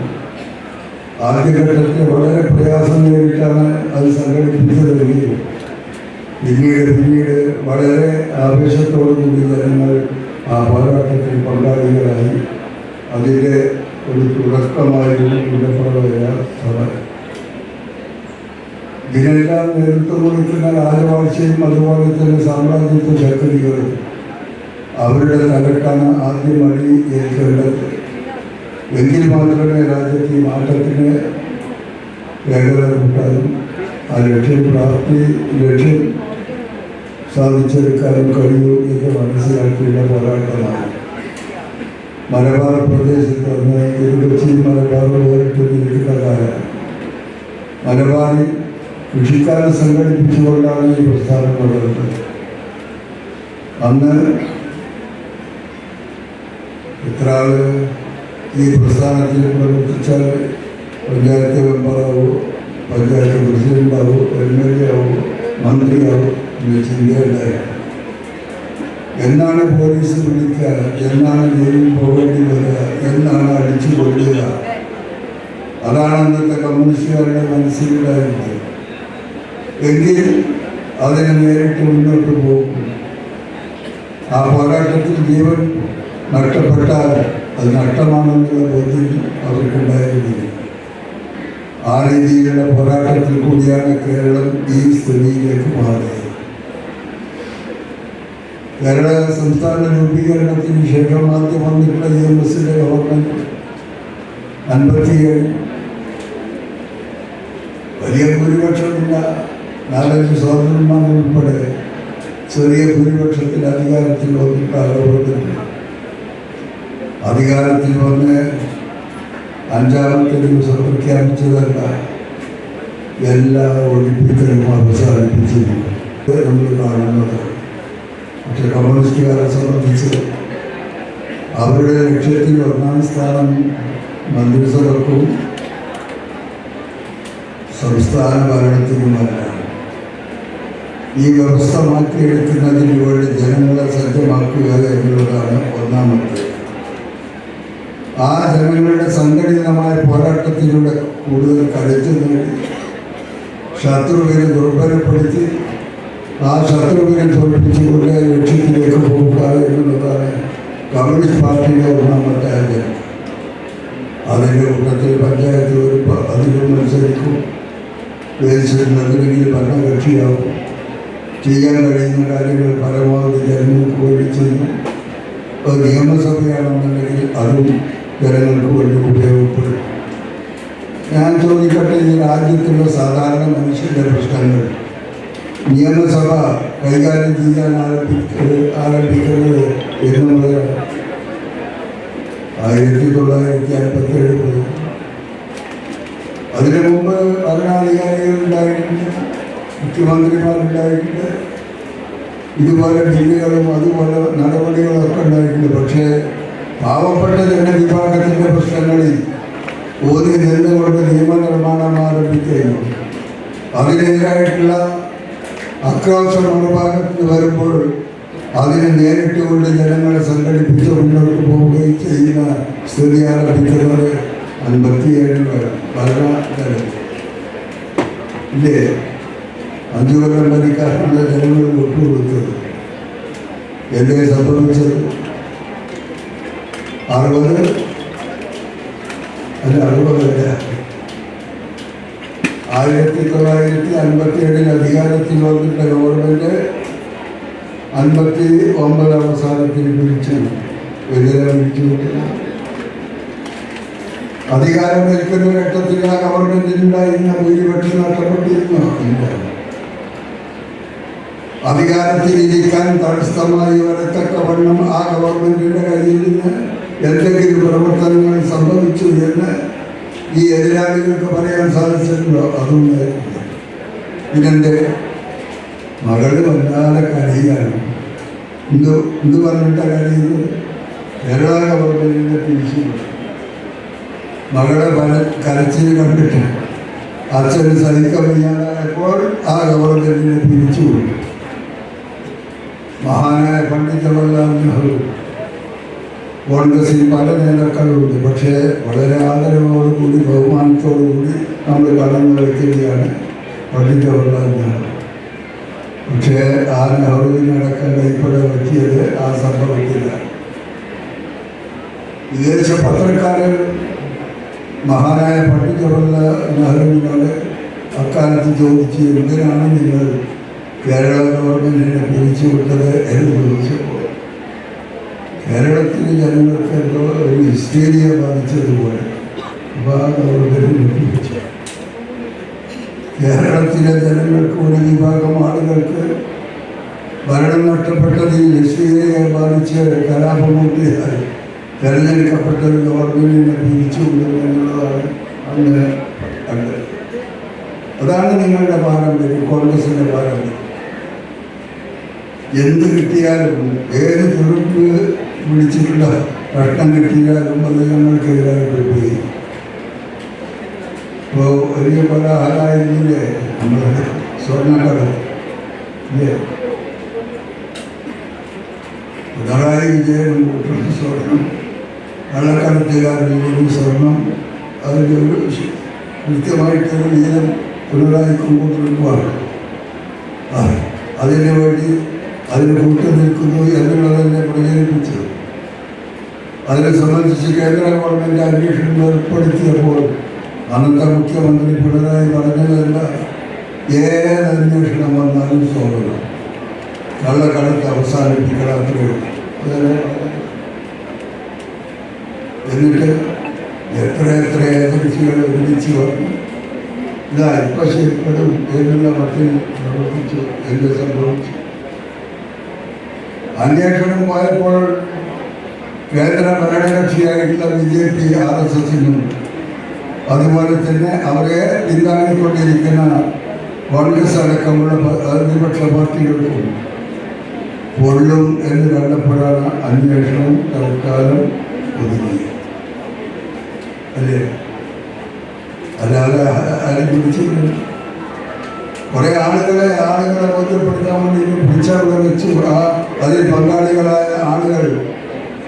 C: ആദ്യഘട്ടത്തിൽ വളരെ പ്രയാസം നേരിട്ടാണ് അത് സംഘടിപ്പിച്ചതെങ്കിൽ പിന്നീട് വളരെ ആവേശത്തോടുകൂടി ജനങ്ങൾ ആ പോരാട്ടത്തിൽ പങ്കാളികളായി. അതിൻ്റെ ഒരു തുടക്കമായിരുന്നു ഇടപെടലുക സമരം. ഇതിനെല്ലാം നേതൃത്വം കൊടുക്കുന്ന രാജവാഴ്ചയും അതുപോലെ തന്നെ സാമ്രാജ്യത്വ ശക്തികളും അവരുടെ തലക്കാണ് ആദ്യം അടി ഏൽക്കേണ്ടത്. എങ്കിൽ മാത്രമേ രാജ്യത്ത് ഈ മാറ്റത്തിന് വേഗത കൂട്ടാനും ആ ലക്ഷ്യം സാധിച്ചെടുക്കാനും കഴിയൂ എന്ന് മനസ്സിലാക്കിയുള്ള പോരാട്ടമാണ്. മലബാർ പ്രദേശത്ത് അന്ന് കൊച്ചി മലബാർ വേറിട്ട് നിൽക്കുന്ന കാലം മലബാറിൽ കൃഷിക്കാരെ സംഘടിപ്പിച്ചുകൊണ്ടാണ് ഈ പ്രസ്ഥാനം വളർന്നത്. അന്ന് എത്ര ആള് ഈ പ്രസ്ഥാനത്തിൽ പ്രവർത്തിച്ചാൽ പഞ്ചായത്ത് മെമ്പറാവോ, പഞ്ചായത്ത് പ്രസിഡന്റാവോ, MLA ആവോ, മന്ത്രിയാവോ എന്ന് ചിന്തയുണ്ടായിരുന്നു. എന്നാണ് പോലീസ് വിളിക്കുക, എന്നാണ് ജയിലിൽ പോകേണ്ടി വരിക, എന്നാണ് അടിച്ചു കൊല്ലുക, അതാണ് അന്നത്തെ കമ്മ്യൂണിസ്റ്റുകാരുടെ മനസ്സിലുണ്ടായിരുന്നത്. എങ്കിൽ അതിനെ നേരിട്ട് മുന്നോട്ട് പോകും. ആ പോരാട്ടത്തിൽ ജീവൻ നഷ്ടപ്പെട്ടാൽ അത് നഷ്ടമാണെന്നുള്ള ബോധ്യം അവർക്കുണ്ടായിരുന്നില്ല. ആ രീതിയിലുള്ള പോരാട്ടത്തിൽ കൂടിയാണ് കേരളം ഈ സ്ഥിതിയിലേക്ക് മാറിയത്. കേരള സംസ്ഥാന രൂപീകരണത്തിന് ശേഷം ആദ്യം വന്നിട്ടുള്ള EMSന്റെ ഗവൺമെൻറ് 57 വലിയ ഭൂരിപക്ഷമില്ല, 4-5 സ്വാതന്ത്ര്യന്മാർ ഉൾപ്പെടെ ചെറിയ ഭൂരിപക്ഷത്തിൽ അധികാരത്തിൽ വന്നിട്ട് ആരോപണത്തില്ല. അധികാരത്തിൽ വന്ന് 5-ാമത്തെ ദിവസം പ്രഖ്യാപിച്ചതല്ല എല്ലാ ഒഴിപ്പിക്കലും അവസാനിപ്പിച്ചിരിക്കും നമ്മൾ കാണുന്നത്. പക്ഷെ കമ്മ്യൂണിസ്റ്റുകാരെ സംബന്ധിച്ച് അവരുടെ ലക്ഷ്യത്തിൽ 1-ാം സ്ഥാനം മന്ത്രിസഭയ്ക്കും സംസ്ഥാന ഭരണത്തിനുമല്ല. ഈ വ്യവസ്ഥ മാറ്റിയെടുക്കുന്നതിന് വേണ്ടി ജനങ്ങളെ സജ്ജമാക്കുക എന്നുള്ളതാണ് ഒന്നാമത്തെ. ആ ജനങ്ങളുടെ സംഘടിതമായ പോരാട്ടത്തിലൂടെ കൂടുതൽ കരുത്ത് നേടി ശത്രുവിനെ ദുർബലപ്പെടുത്തി ആ ശത്രുവിനെ തോൽപ്പിച്ചുകൊണ്ട് ലക്ഷ്യത്തിലേക്ക് പോകുക എന്നുള്ളതാണ് കമ്മ്യൂണിസ്റ്റ് പാർട്ടിയുടെ ഒന്നാമത്തെ ആചരണം. അതിൻ്റെ കൂട്ടത്തിൽ പഞ്ചായത്ത് ഒരു അധികം മത്സരിക്കും, വേദിച്ചിരുന്നതിലെങ്കിൽ ഭരണകക്ഷിയാവും, ചെയ്യാൻ കഴിയുന്ന കാര്യങ്ങൾ പരമാവധി ജനങ്ങൾക്ക് വേണ്ടി ചെയ്യും. ഇപ്പോൾ നിയമസഭയാണെന്നുണ്ടെങ്കിൽ അതും ജനങ്ങൾക്ക് വേണ്ടി ഉപയോഗപ്പെടും. ഞാൻ ചോദിക്കട്ടെ, ഈ രാജ്യത്തുള്ള സാധാരണ മനുഷ്യൻ്റെ പ്രശ്നങ്ങൾ നിയമസഭ കൈകാര്യം ചെയ്യാൻ ആരംഭിക്കുന്നത് എന്നുള്ളത് 1957. അതിനു മുമ്പ് ഭരണാധികാരികളുണ്ടായിട്ടുണ്ട്, മുഖ്യമന്ത്രിമാരുണ്ടായിട്ടുണ്ട്, ഇതുപോലെ ബില്ലുകളും അതുപോലെ നടപടികളൊക്കെ ഉണ്ടായിട്ടുണ്ട്. പക്ഷേ പാവപ്പെട്ട ജനവിഭാഗത്തിൻ്റെ പ്രശ്നങ്ങളിൽ ഊന്നി നിന്നുകൊണ്ട് നിയമനിർമ്മാണം ആരംഭിക്കുകയും അതിനെതിരായിട്ടുള്ള ആക്രോശം മറുഭാഗത്ത് വരുമ്പോൾ അതിനെ നേരിട്ടുകൊണ്ട് ജനങ്ങളെ സംഘടിപ്പിച്ച് മുന്നോട്ട് പോവുകയും ചെയ്യുന്ന സ്ഥിതി ആരംഭിക്കുന്നത് 57 ഭരണകാലം ഇല്ലേ? 5 കൊല്ലം ഭരിക്കാനുള്ള ജനങ്ങൾ വിട്ടുകൊടുത്തത് എന്തേ സംഭവിച്ചത്? 60 1957 അധികാരത്തിൽ വന്നിട്ട ഗവൺമെന്റ് 59 അവസാനത്തിൽ പിടിച്ചു വിട്ടില്ല. അധികാരം ഏൽക്കുന്ന ഘട്ടത്തിൽ ആ ഗവൺമെന്റിനുണ്ടായിരുന്ന ഭൂരിപക്ഷം നഷ്ടപ്പെട്ടിരുന്നു. അധികാരത്തിൽ ഇരിക്കാൻ തടസ്സമായി വരത്തക്കവണ്ണം ആ ഗവൺമെന്റിന്റെ കയ്യിൽ നിന്ന് എന്തെങ്കിലും പ്രവർത്തനങ്ങൾ സംഭവിച്ചു എന്ന് ഈ എതിരാളികൾക്ക് പറയാൻ സാധിച്ചിട്ടുണ്ടോ? അതൊന്നായിരുന്നു. ഇതിൻ്റെ മകള് വല്ലാതെ കരയാണ്. എന്ത് പറഞ്ഞിട്ടാണ് കരയുന്നത്? കേരള ഗവൺമെന്റിനെ പിരിച്ചു. മകളെ കരച്ചിൽ കണ്ടിട്ട് അച്ഛന് സഹിക്കാൻ വയ്യാതായപ്പോൾ ആ ഗവൺമെന്റിനെ പിരിച്ചു. മഹാനായ പണ്ഡിറ്റ് ജവഹർലാൽ നെഹ്റു, കോൺഗ്രസിൽ പല നേതാക്കളുണ്ട്. പക്ഷേ വളരെ ആദരവോടുകൂടി ബഹുമാനത്തോടുകൂടി നമ്മൾ കടന്നു വയ്ക്കുകയാണ് പണ്ഡിറ്റ് ജവഹർലാൽ നെഹ്റു. പക്ഷേ ആ നെഹ്റുവിനടക്കം കൈപ്പെടാൻ പറ്റിയത് ആ സംഭവത്തില്ല. വിദേശ പത്രക്കാരൻ മഹാനായ പണ്ഡിറ്റ് ജവഹർലാൽ നെഹ്റുവിനോട് അക്കാലത്ത് ചോദിച്ചു, എന്തിനാണ് നിങ്ങൾ കേരള ഗവൺമെന്റിനെ പിരിച്ചുവിട്ടത് എന്ന് ചോദിച്ചപ്പോൾ കേരളത്തിലെ ജനങ്ങൾക്ക് എന്തോ ഒരു ഹിസ്റ്റീരിയ ബാധിച്ചതുപോലെ അപ്പോൾ ആ ഗവൺമെന്റിനെ പിരിച്ചു. കേരളത്തിലെ ജനങ്ങൾക്ക് ഒരു വിഭാഗം ആളുകൾക്ക് ഭരണം നഷ്ടപ്പെട്ടതിൽ ഹിസ്റ്റീരിയ ബാധിച്ച് കലാപമുണ്ടായാൽ തെരഞ്ഞെടുക്കപ്പെട്ട ഒരു ഗവൺമെന്റിനെ പിരിച്ചുവിടുമെന്നുള്ളതാണ് അന്ന് കണ്ടത്. അതാണ് നിങ്ങളുടെ പാരമ്പര്യം, കോൺഗ്രസിൻ്റെ പാരമ്പര്യം. എന്ത് കിട്ടിയാലും ഏത് തുറുപ്പ് പിടിച്ചിട്ടുള്ള പ്രശ്നം കിട്ടിയാലും അത് ഞങ്ങൾക്കെതിരായി പോയി. ഇപ്പോൾ വലിയ പല ആളായിരുന്നില്ലേ നമ്മുടെ സ്വർണ്ണക്കട ഇല്ലേ? പിണറായി വിജയൻ സ്വർണം, കള്ളക്കടത്തുകാരുടെ സ്വർണം, അതിൻ്റെ ഒരു കൃത്യമായിട്ടൊരു വീതം പിണറായിക്കും കൂട്ടുവാണ്. അതിനു വേണ്ടി അതിന് കൂട്ടു നിൽക്കുന്നു എന്നുള്ളതെന്നെ പ്രചരിപ്പിച്ചത്. അതിനെ സംബന്ധിച്ച് കേന്ദ്ര ഗവൺമെൻറ് അന്വേഷണം ഏർപ്പെടുത്തിയപ്പോൾ അന്നത്തെ മുഖ്യമന്ത്രി പിണറായി പറഞ്ഞതല്ല, ഏത് അന്വേഷണം വന്നാലും സ്വാഗതം, കള്ളക്കടത്ത് അവസാനിപ്പിക്കണം, അത്രയേ ഉള്ളൂ. എന്നിട്ട് എത്ര ഏജൻസികൾ ഒരുമിച്ച് വന്നു. ഇതാ ഇപ്പം ശരിപ്പെടും എന്നുള്ള മട്ടിൽ പ്രവർത്തിച്ചു. എന്ത് സംഭവിച്ചു? അന്വേഷണം പോയപ്പോൾ കേന്ദ്ര ഭരണകക്ഷിയായിട്ടുള്ള BJP, RSSനും അതുപോലെ തന്നെ അവരെ പിന്താങ്ങിക്കൊണ്ടിരിക്കുന്ന കോൺഗ്രസ് അടക്കമുള്ള പ്രതിപക്ഷ പാർട്ടികൾക്കും കൊള്ളും എന്ന് കണ്ടപ്പോഴാണ് അന്വേഷണം തൽക്കാലം ഒതുങ്ങി. അല്ലേ? അല്ലാതെ ആരും പിടിച്ചില്ല. കുറേ ആളുകളെ ബോധ്യപ്പെടുത്താൻ വേണ്ടി പിടിച്ചവിടെ വെച്ചു. അതിൽ പങ്കാളികളായ ആളുകൾ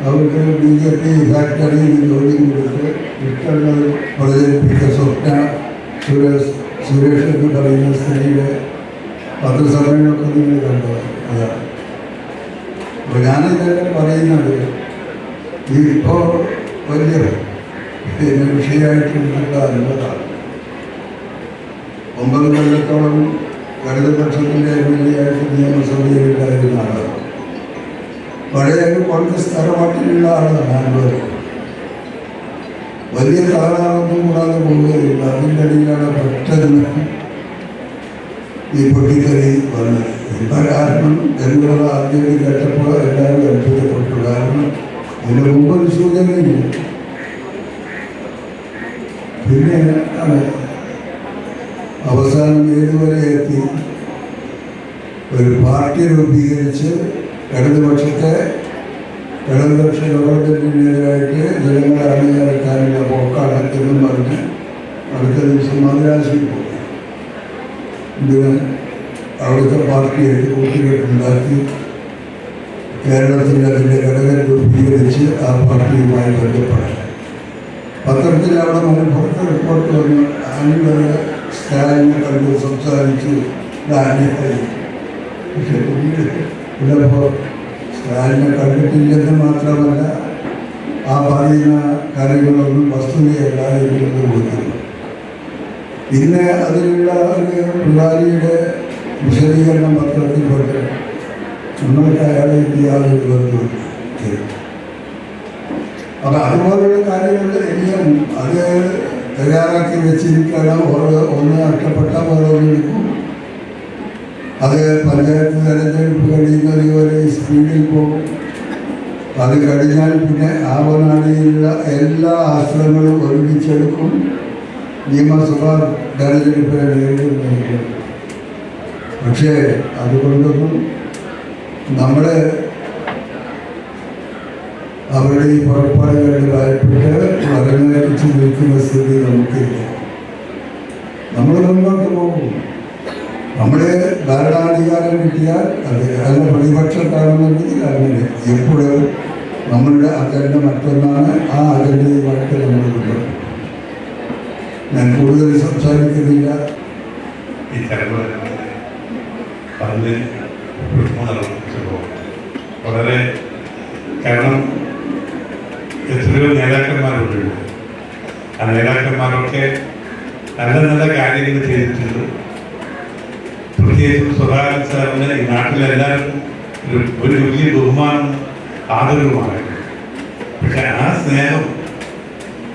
C: അവർക്ക് BJP ഫാക്ടറിയിൽ ജോലി കൊടുത്ത് ഇഷ്ടങ്ങൾ പ്രചരിപ്പിച്ച സ്വപ്ന സുരേഷ് എന്ന് പറയുന്ന സ്ത്രീയുടെ പത്രസമ്മേളനമൊക്കെ നിങ്ങൾ കണ്ടത് അതാണ്. അപ്പോൾ ഞാനിതെല്ലാം പറയുന്നത് ഇപ്പോൾ വലിയ വിഷയമായിട്ടുള്ള അനുഭവമാണ്. 9 കൊല്ലത്തോളം ഇടതുപക്ഷത്തിൻ്റെ MLA ആയിട്ട് നിയമസഭയിലുണ്ടായിരുന്ന ആളാണ്. പഴയ കോൺഗ്രസ് തറവാട്ടിലുള്ള ആളാണ്. അനുഭവം വലിയ തകരാറൊന്നും കൂടാതെ പോവുകയില്ല. അതിൻ്റെ ഇടയിലാണ് പെട്ടെന്ന് ഈ പൊട്ടിക്കറി വന്നത്. ഇപ്പം കാരണം എന്നുള്ള ആദ്യം കേട്ടപ്പോൾ എല്ലാവരും അത്ഭുതപ്പെട്ടു. കാരണം ഇതിന് മുമ്പ് സൂചനയില്ല. പിന്നെ അവസാനം ഏതുവരെ എത്തി? ഒരു പാർട്ടി രൂപീകരിച്ച് ഇടതുപക്ഷ ഗവൺമെന്റിനെതിരായിട്ട് ജനങ്ങളെ അണിനിരക്കാനുള്ള പോക്കാണ് എന്നും പറഞ്ഞ് അടുത്ത ദിവസം മദ്രാസിൽ പോയി. ഇതിന് അവിടുത്തെ പാർട്ടിയായിട്ട് കൂട്ടുകെട്ടുണ്ടാക്കി കേരളത്തിൽ അതിൻ്റെ ഘടകം രൂപീകരിച്ച് ആ പാർട്ടിയുമായി ബന്ധപ്പെടാൻ പത്രത്തിൽ അവിടെ മലപ്പുറത്ത് റിപ്പോർട്ട് വന്നു. ആളുകൾ സ്റ്റാലിനെ കണ്ട് സംസാരിച്ചു ആന്റിയായി. പക്ഷെ പിന്നീട് ഉള്ളപ്പോൾ സ്റ്റാലിനെ കണ്ടിട്ടില്ലെന്ന് മാത്രമല്ല ആ പറയുന്ന കാര്യങ്ങളൊന്നും വസ്തുതയല്ല എന്നുള്ളത് കൊടുക്കുന്നു. പിന്നെ അതിലുള്ള ഒരു പിള്ളാരിയുടെ വിശദീകരണം പത്രത്തിൽ കൊണ്ട് നമ്മൾക്ക് അയാളെ യാതൊരു ബന്ധവും. അപ്പം അതുപോലുള്ള കാര്യങ്ങൾ എല്ലാം അത് തയ്യാറാക്കി വെച്ചിരിക്കണം. ഒന്ന് നഷ്ടപ്പെട്ട ഓരോന്നെടുക്കും. അത് പഞ്ചായത്ത് തെരഞ്ഞെടുപ്പ് കഴിയുന്നത് വരെ സ്പീഡിൽ പോകും. അത് കഴിഞ്ഞാൽ പിന്നെ ആവനാടിയിലുള്ള എല്ലാ ആശ്രമങ്ങളും ഒരുമിച്ചെടുക്കും. നിയമസഭാ തെരഞ്ഞെടുപ്പിനെ നേരിടുന്നുണ്ട്. പക്ഷേ അതുകൊണ്ടൊന്നും നമ്മളെ അവരുടെ ഈ പുറപ്പാടുകളിൽ ഭയപ്പെട്ട് വരമേറ്റിച്ച് നിൽക്കുന്ന സ്ഥിതി നമുക്കില്ല. നമ്മൾ മുന്നോട്ട് പോകും. നമ്മുടെ ഭരണാധികാരം കിട്ടിയാൽ അത് അല്ല പ്രതിപക്ഷത്താണെന്നുണ്ടെങ്കിൽ അങ്ങനെ എപ്പോഴും നമ്മളുടെ അജണ്ട മറ്റൊന്നാണ്. ആ അജണ്ടയുമായിട്ട് നമ്മൾ മുന്നോട്ട്. ഞാൻ കൂടുതൽ സംസാരിക്കുന്നില്ല.
F: ഈ തെരഞ്ഞെടുപ്പ് പറഞ്ഞ് വളരെ കാരണം എത്രയോ നേതാക്കന്മാരുണ്ട്. ആ നേതാക്കന്മാരൊക്കെ നല്ല നല്ല കാര്യങ്ങൾ ചെയ്തിട്ടുണ്ട്. പ്രത്യേകിച്ചും സ്വകാര്യ സാറിന് ഈ നാട്ടിലെല്ലാവർക്കും ഒരു വലിയ ബഹുമാനം ആദരവുമാണ്. പക്ഷെ ആ സ്നേഹം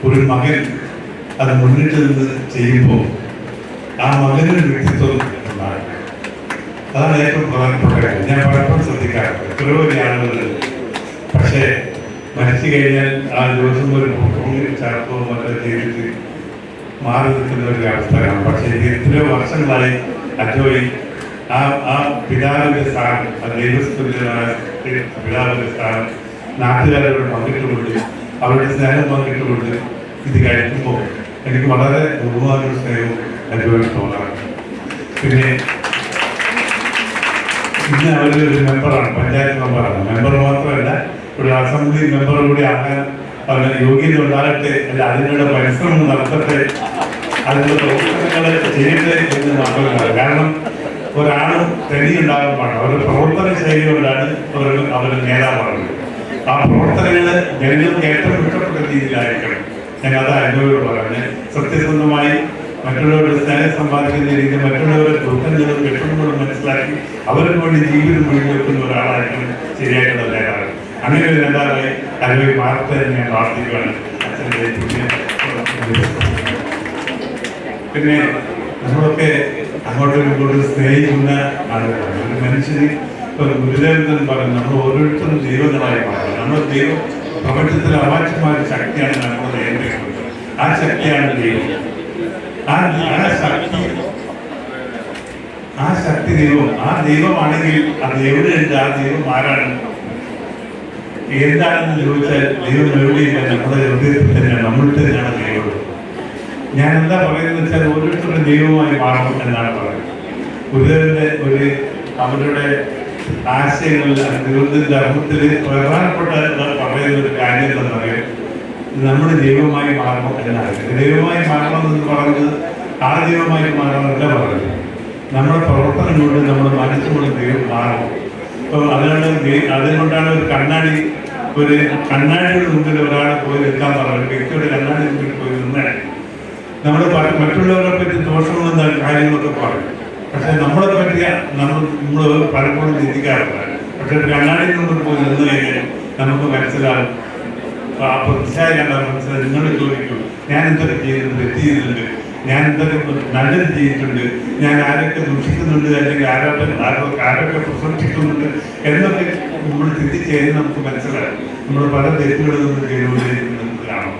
F: ഒരു മകൻ അത് മുന്നിട്ട് നിന്ന് ചെയ്യുമ്പോൾ ആ മകനൊരു വ്യക്തിത്വം ഉണ്ടാകും. അതാണ് ഏറ്റവും പ്രധാനപ്പെട്ട കാര്യം. ഞാൻ പലപ്പോഴും ശ്രദ്ധിക്കാറുണ്ട്. എത്രയോ വലിയ ആളുകളുണ്ട്. പക്ഷേ മരിച്ചു കഴിഞ്ഞാൽ ആ ദിവസം ഒരു ചാർപ്പോ മറ്റോ ചെയ്തിട്ട് മാറി നിൽക്കുന്ന ഒരു അവസ്ഥയാണ്. പക്ഷേ ഇത് എത്രയോ വർഷങ്ങളായി അജോയി ആ പിതാവിൻ്റെ സ്ഥാനം, ആ ദൈവസ്തുല്യമായ പിതാവിൻ്റെ സ്ഥാനം നാട്ടുകാരോട് പങ്കിട്ടുകൊണ്ട് അവരുടെ സ്നേഹം പങ്കിട്ടുകൊണ്ട് ഇത് കഴിക്കുമ്പോൾ എനിക്ക് വളരെ ബഹുമാനവും സ്നേഹവും അജോയി തോന്നാറുണ്ട്. പിന്നെ ഇന്ന് അവരൊരു മെമ്പറാണ്, പഞ്ചായത്ത് മെമ്പറാണ്. മെമ്പർ മാത്രമല്ല, ഒരു അസംബ്ലി മെമ്പർ കൂടി ആകാൻ അവന് യോഗ്യത ഉണ്ടാകട്ടെ, അല്ല അതിനുള്ള പരിശ്രമം നടത്തട്ടെ, അതിനുള്ള പ്രവർത്തനങ്ങൾ ചെയ്യട്ടെ എന്ന് മാത്രമല്ല. കാരണം ഒരാളും തനിയുണ്ടാകാൻ പാടില്ല. അവരുടെ പ്രവർത്തന ശൈലി കൊണ്ടാണ് അവരുടെ നേതാവാണ്. ആ പ്രവർത്തനങ്ങൾ ജനങ്ങൾക്ക് ഏറ്റവും ഇഷ്ടപ്പെട്ട രീതിയിലായിരിക്കണം. ഞാൻ അത് അനുഭവം പറഞ്ഞ് സത്യസന്ധമായി മറ്റുള്ളവരുടെ സ്നേഹം സമ്പാദിക്കുന്ന രീതിയിൽ മറ്റുള്ളവരുടെ ദുഃഖങ്ങളും വിഷമങ്ങളും മനസ്സിലാക്കി അവർക്ക് വേണ്ടി ജീവിതം മുഴുവൻ വെക്കുന്ന ഒരാളായിരിക്കണം ശരിയായിട്ടുള്ള നേതാവ്. അങ്ങനെ ഒരു നേതാവായി അല്ലെങ്കിൽ മാറട്ടെ എന്ന് ഞാൻ പ്രാർത്ഥിക്കുകയാണ്. പിന്നെ നമ്മളൊക്കെ അങ്ങോട്ടും ഇങ്ങോട്ടും സ്നേഹിക്കുന്ന ആളുകളാണ്. ഒരു മനുഷ്യന് ഇപ്പം ഗുരുദേവൻ പറഞ്ഞു നമ്മൾ ഓരോരുത്തരും ദൈവങ്ങളായി മാറും. നമ്മൾ ദൈവം പ്രപഞ്ചത്തിലെ അവാച്യമായ ശക്തിയാണ് നമ്മൾ നിയന്ത്രിക്കുന്നത്. ആ ശക്തിയാണ് ദൈവം. ആ ശക്തി ദൈവം. ആ ദൈവമാണെങ്കിൽ അത് എവിടെയുണ്ട്? ആ ദൈവം ആരാണ്, എന്താണെന്ന് ചോദിച്ചാൽ ദൈവം എവിടെയില്ല, നമ്മുടെ ഹൃദയത്തിൽ തന്നെയാണ്, നമ്മളിൽ തന്നെയാണ് ദൈവം. ഞാൻ എന്താ പറയുന്നത് വെച്ചാൽ ഓരോരുത്തരുടെ ദൈവമായി മാറണം എന്നാണ് പറയുന്നത്. ഗുരുദേവന്റെ അവരുടെ ആശയങ്ങളിൽ ദൈവത്തിന്റെ അർത്ഥത്തിൽ പ്രധാനപ്പെട്ട പറയുന്ന ഒരു കാര്യം എന്താണെന്നറിയാം, നമ്മുടെ ദൈവമായി മാറണം എന്നാണ്. ദൈവമായി മാറണം എന്ന് പറയുന്നത് ആ ദൈവമായി മാറണമെന്നല്ല പറയുന്നത്. നമ്മുടെ പ്രവർത്തനം കൊണ്ട് നമ്മുടെ മനസ്സുകൊണ്ട് ദൈവം മാറണം. അപ്പോൾ അതുകൊണ്ടാണ് ഒരു കണ്ണാടിയുടെ മുമ്പിൽ ഒരാളെ പോയി നിൽക്കാൻ പറയുന്നത്. വ്യക്തിയുടെ കണ്ണാടി മുമ്പിൽ പോയി നിന്നാൽ നമ്മൾ മറ്റുള്ളവരെ പറ്റി ദോഷമുള്ള കാര്യങ്ങളൊക്കെ പറയും. പക്ഷെ നമ്മളെ പറ്റി നമ്മൾ പലപ്പോഴും ചിന്തിക്കാറില്ല. പക്ഷെ കണ്ണാടിയുടെ മുമ്പിൽ പോയി നിന്ന് കഴിഞ്ഞാൽ നമുക്ക് മനസ്സിലാകും. ആ പ്രതിച്ഛായ കണ്ടാൽ മനസ്സിലായി. നിങ്ങൾ ചോദിക്കും, ഞാൻ എന്തൊക്കെ ചെയ്യുന്നത് തെറ്റ് ചെയ്തിട്ടുണ്ട്, ഞാൻ എന്തൊക്കെ നല്ലത് ചെയ്തിട്ടുണ്ട്, ഞാൻ ആരൊക്കെ ദൂഷിക്കുന്നുണ്ട്, അല്ലെങ്കിൽ ആരൊക്കെ പ്രശംസിക്കുന്നുണ്ട് എന്നൊക്കെ നമ്മൾ ചിന്തിച്ച് കഴിഞ്ഞാൽ നമുക്ക് മനസ്സിലാകും. നമ്മൾ പല തെറ്റുകളും നമ്മൾ ചെയ്തുകൊണ്ടിരിക്കുന്നത് കാണും.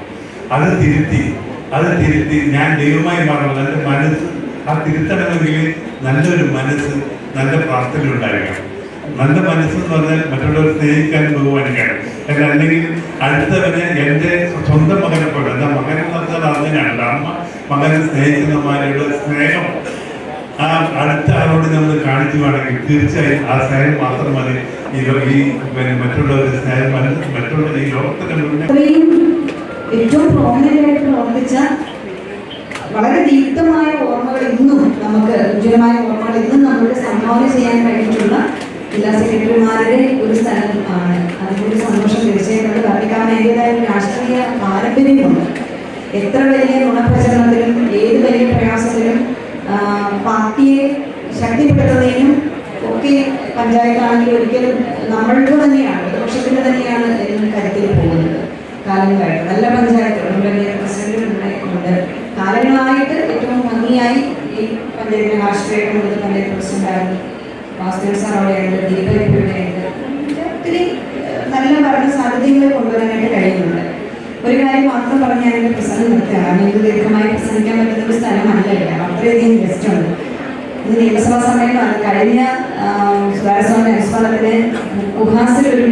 F: അത് തിരുത്തി ഞാൻ ദൈവമായി മാറണം. എൻ്റെ മനസ്സ് ആ തിരുത്തണമെങ്കിൽ നല്ലൊരു മനസ്സ്, നല്ല പ്രാർത്ഥന ഉണ്ടായിരിക്കണം. നല്ല മനസ്സെന്ന് പറഞ്ഞാൽ മറ്റുള്ളവർ സ്നേഹിക്കാനും ബഹുമാനിക്കാനും. അല്ലെങ്കിൽ അടുത്തവന് എൻ്റെ സ്വന്തം മകനെ പോലെ, എന്താ മകൻ എന്ന് പറഞ്ഞാൽ അങ്ങനെയാണ്. അമ്മ മകനെ സ്നേഹിക്കുന്നമാരുടെ സ്നേഹം ആ അടുത്ത ആളോട് നമ്മൾ കാണിക്കുകയാണെങ്കിൽ തീർച്ചയായും ആ സ്നേഹം മാത്രം മതി മറ്റുള്ളവരുടെ സ്നേഹം മറ്റുള്ള ഈ ലോകത്തിന്റെ മുന്നേ
G: ഏറ്റവും പ്രോമിനൻ്റായിട്ട് പ്രവർത്തിച്ച വളരെ ദീപ്തമായ ഓർമ്മകൾ ഇന്നും നമുക്ക് ഉജ്ജ്വലമായ ഓർമ്മകൾ ഇന്നും നമ്മളുടെ സംഭാവന ചെയ്യാൻ കഴിഞ്ഞിട്ടുള്ള ജില്ലാ സെക്രട്ടറിമാരുടെ ഒരു സ്ഥലമാണ്. അതിൻ്റെ സന്തോഷം തീർച്ചയായും നമ്മൾ കാരണം അതിൻ്റെതായ ഒരു രാഷ്ട്രീയ പാരമ്പര്യമുണ്ട്. എത്ര വലിയ നുണപ്രചരണത്തിലും ഏത് വലിയ പ്രയാസത്തിലും പാർട്ടിയെ ശക്തിപ്പെടുത്തുന്നതിനും ഒക്കെ പഞ്ചായത്താണെങ്കിൽ ഒരിക്കലും നമ്മൾക്ക് തന്നെയാണ് പ്രതിപക്ഷത്തിന് തന്നെയാണ് ഇതിന് കരുത്തിൽ പോകുന്നത്. കാലങ്ങളായിട്ട് നല്ല പഞ്ചായത്തുകളുണ്ട്, പ്രസിഡന്റുകളുണ്ട്, കാലങ്ങളായിട്ട് ഏറ്റവും ഭംഗിയായി ഈ പഞ്ചായത്തിന് രാഷ്ട്രീയം കൊടുത്ത് പഞ്ചായത്ത് പ്രസിഡന്റായിരുന്നു വാസുദേവ സാർ അവിടെയുണ്ട്, ദീപയുടെയുണ്ട്. ഒത്തിരി നല്ല ഭരണ സാധ്യതകളെ കൊണ്ടുവരാനായിട്ട് കഴിയുന്നുണ്ട്. ഒരു കാര്യം മാത്രം പറഞ്ഞ് ഞാൻ എൻ്റെ പ്രസംഗം നിർത്തുകയാണ്. എനിക്ക് ദീർഘമായി പ്രസംഗിക്കാൻ പറ്റുന്ന ഒരു സ്ഥലമല്ല, അത്രയധികം ഗസ്റ്റ് ഉണ്ട്. ഇത് നിയമസഭാ സമ്മേളനമാണ്. കഴിഞ്ഞ സുധാരസ്വാമി അനുസ്മരണത്തിന് ഉഹാസിൽ ഒരു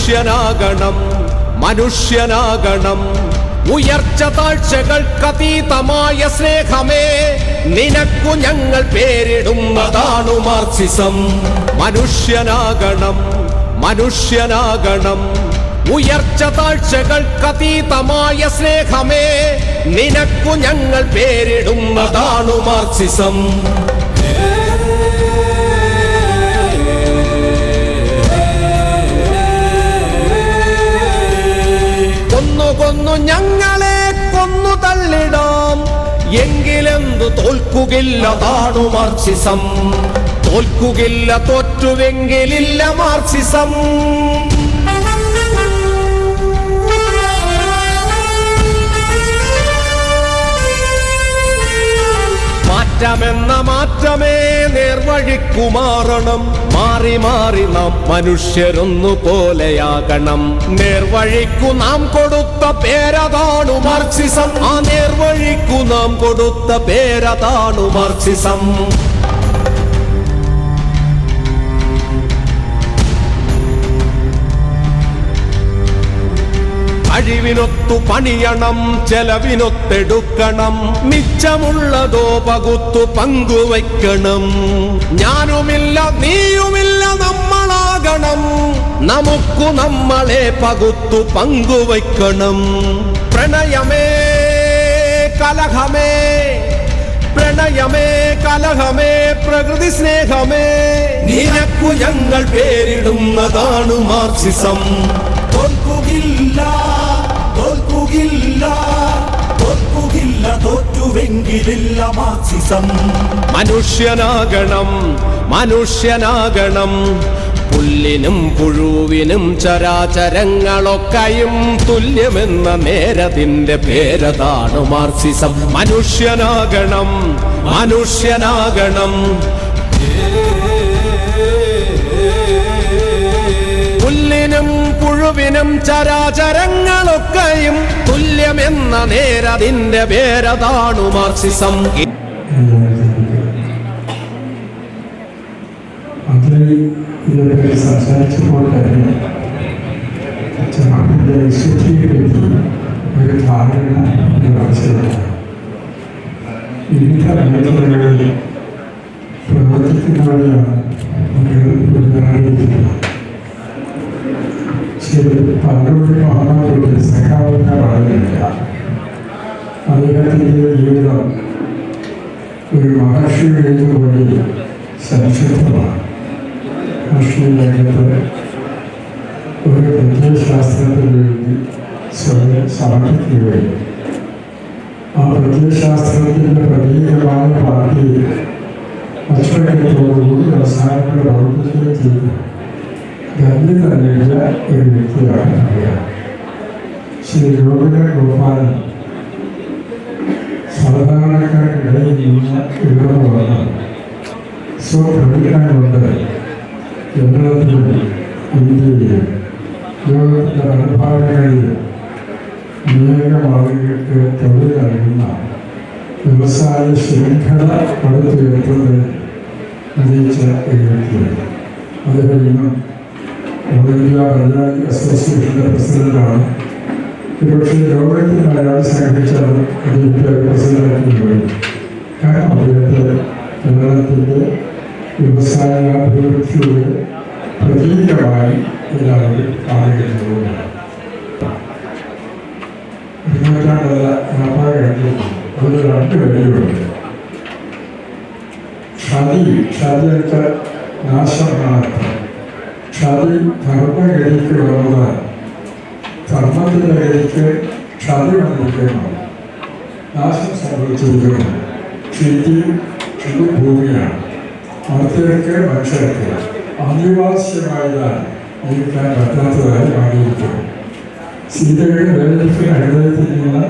H: മനുഷ്യനാകണം മനുഷ്യനാകണം ഉയർച്ച താഴ്ചകൾക്കതീതമായ സ്നേഹമേ നിനക്കു ഞങ്ങൾ പേരിടുന്നതാണു മാർക്സിസം മനുഷ്യനാകണം മനുഷ്യനാകണം ഉയർച്ച താഴ്ചകൾക്കതീതമായ സ്നേഹമേ നിനക്കു ഞങ്ങൾ പേരിടുന്നതാണു മാർക്സിസം കൊന്നു ഞങ്ങളെ കൊന്നു തള്ളിടാം എങ്കിലെന്തു തോൽക്കുകില്ല താണു മാർക്സിസം തോൽക്കുകില്ല തോറ്റുവെങ്കിലില്ല മാർക്സിസം മാറ്റമെന്ന മാറ്റമേ നേർവഴിക്കു മാറണം മാറി മാറി നാം മനുഷ്യരൊന്നു പോലെയാകണം നേർവഴിക്കു നാം കൊടുത്ത പേരതാണു മാർക്സിസം ആ നേർവഴിക്കു നാം കൊടുത്ത പേരതാണു മാർക്സിസം കഴിവിനൊത്തു പണിയണം ചെലവിനൊത്തെടുക്കണം മിച്ചമുള്ളതോ പകുത്തു പങ്കുവയ്ക്കണം ഞാനുമില്ല നീയുമില്ല നമ്മളാകണം നമുക്കു നമ്മളെ പകുത്തു പങ്കുവയ്ക്കണം പ്രണയമേ കലഹമേ പ്രണയമേ കലഹമേ പ്രകൃതി സ്നേഹമേ നിനക്കു ഞങ്ങൾ പേരിടുന്നതാണു മാർക്സിസം തോൽക്കുകില്ല തോൽക്കുകില്ല തോൽക്കുകില്ല തോറ്റുവെങ്കിലില്ല മാർക്സിസം മനുഷ്യനാകണം മനുഷ്യനാകണം പുല്ലിനും പുഴുവിനും ചരാചരങ്ങളൊക്കെയും തുല്യമെന്ന നേരതിന്റെ പേരതാണ് മാർക്സിസം മനുഷ്യനാകണം മനുഷ്യനാകണം പുല്ലിനും പുഴുവിനും ചരാചരങ്ങളൊക്കെയും തുല്യമെന്ന നേരതിന്റെ പേരതാണു മാർക്സിസം
C: ഇതിനെ സംസാരിച്ചപ്പോൾ തന്നെ അച്ഛൻ്റെ വിശുദ്ധിയെപ്പറ്റി ഒരു ധാരണ മനസ്സിലായി വിവിധ മേഖലകളിൽ പ്രവർത്തിക്കുന്നവരെയാണ് ശരി പലരുടെ മഹാനാഥരുടെ സഹാവുന്ന പറയുന്നില്ല അദ്ദേഹത്തിൻ്റെ ജീവിതം ഒരു മഹർഷിയുടെ പോലെ സംക്ഷിപ്തമാണ് രാഷ്ട്രീയ രംഗത്ത് ഒരു പ്രത്യയശാസ്ത്രത്തിന് വേണ്ടി സ്വയം സമർപ്പിക്കുകയും ആ പ്രത്യയശാസ്ത്രത്തിൻ്റെ പ്രതീകമായ പാർട്ടിയിൽ അച്ചടക്കത്തോടുകൂടി അവസാനങ്ങൾ പ്രവർത്തിക്കുകയും ചെയ്തു ഗന്ധി തന്നെയുള്ള ഒരു വ്യക്തിയാണ് അറിയാം ശ്രീ ഗോപിക ഗോപാലൻ സാധാരണക്കാർക്കിടയിൽ നിന്ന് ഉയർന്നു വന്നു സ്വപ്രതിജ്ഞ കൊണ്ട് കേരളത്തിലും ഇന്ത്യയിലും ലോകത്തിൻ്റെ അനുഭാവങ്ങളിലും അനേകം ആളുകൾക്ക് തൊഴിൽ നൽകുന്ന വ്യവസായ ശൃംഖല പടുത്തുയർത്തുന്നതിൽ നയിച്ച ഒരു വ്യക്തിയാണ് അദ്ദേഹം ഇന്നും ഓൾ ഇന്ത്യ ബംഗാളി അസോസിയേഷൻ്റെ പ്രസിഡന്റാണ് ഒരുപക്ഷെ ലോകത്തിൽ അയാൾ സംഘടിച്ചാൽ അദ്ദേഹത്തെ പ്രസിഡന്റാക്കി പോയി കാരണം അദ്ദേഹത്തെ കേരളത്തിൻ്റെ വ്യവസായാഭിവൃദ്ധിയുടെ പ്രതീകമായി എല്ലാവരും കാണുകയാണ് ഇരുന്നൂറ്റാണ്ടല്ല വ്യാപാര കഴിഞ്ഞിട്ടുണ്ട് അതിൽ രണ്ട് വരികളുണ്ട് ഷാദിയൊക്കെ നാശമാണ് ഷാദി ധർമ്മഗതിക്ക് വന്നതാൽ ധർമ്മത്തിൻ്റെ ഗതിക്ക് ഷാദി വന്നിരിക്കുന്നു നാശം സംഭവിച്ചിരിക്കുന്നു ശരിക്കും ഇത് ഭൂമിയാണ് മനുഷ്യർക്ക് മനുഷ്യർക്ക് അനിവാസ്യമായതാൽ ജീവിക്കാൻ പറ്റാത്തതായി മാറിയിരിക്കുന്നു സീതയുടെ വേദനയ്ക്ക് ഹൃദയത്തിൽ നിന്ന്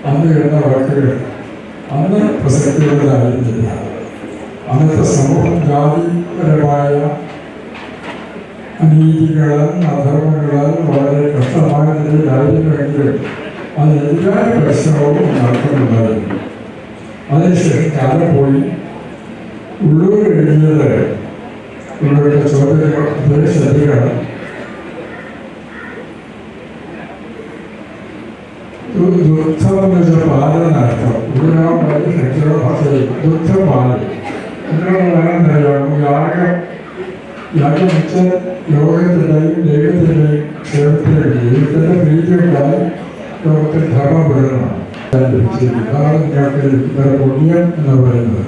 C: അന്ന് എന്ന വാക്കുകൾ അന്ന് പ്രസക്തിയുള്ളതായിരുന്നില്ല അന്നത്തെ സമൂഹം ജാതിപരമായ അനീതികളാൽ അധർമ്മങ്ങളാൽ വളരെ കഷ്ടമായ നിലയിലായിരുന്നുവെങ്കിലും അതിനെതിരായ പരിശ്രമവും നടക്കുന്നുണ്ടായിരുന്നു അതിനുശേഷം കാലം പോയി ഉള്ളൂർ എഴുതിയത് ഉള്ളൂരുടെ ചോദ്യങ്ങൾ ശ്രദ്ധിക്കണം ദുഃഖം എന്ന് വെച്ചാൽ പാലനർത്ഥം ദുഃഖപാല് യാഗം വെച്ചാൽ ലോകത്തിൻ്റെയും ദൈവത്തിൻ്റെയും ക്ഷേമത്തിൻ്റെയും ദൈവത്തിൻ്റെ പ്രീതിയുണ്ടായി ലോകത്തിൽ ധർമ്മപുരമാണ് അതാണ് നിങ്ങൾക്ക് പുണ്യം എന്ന് പറയുന്നത്.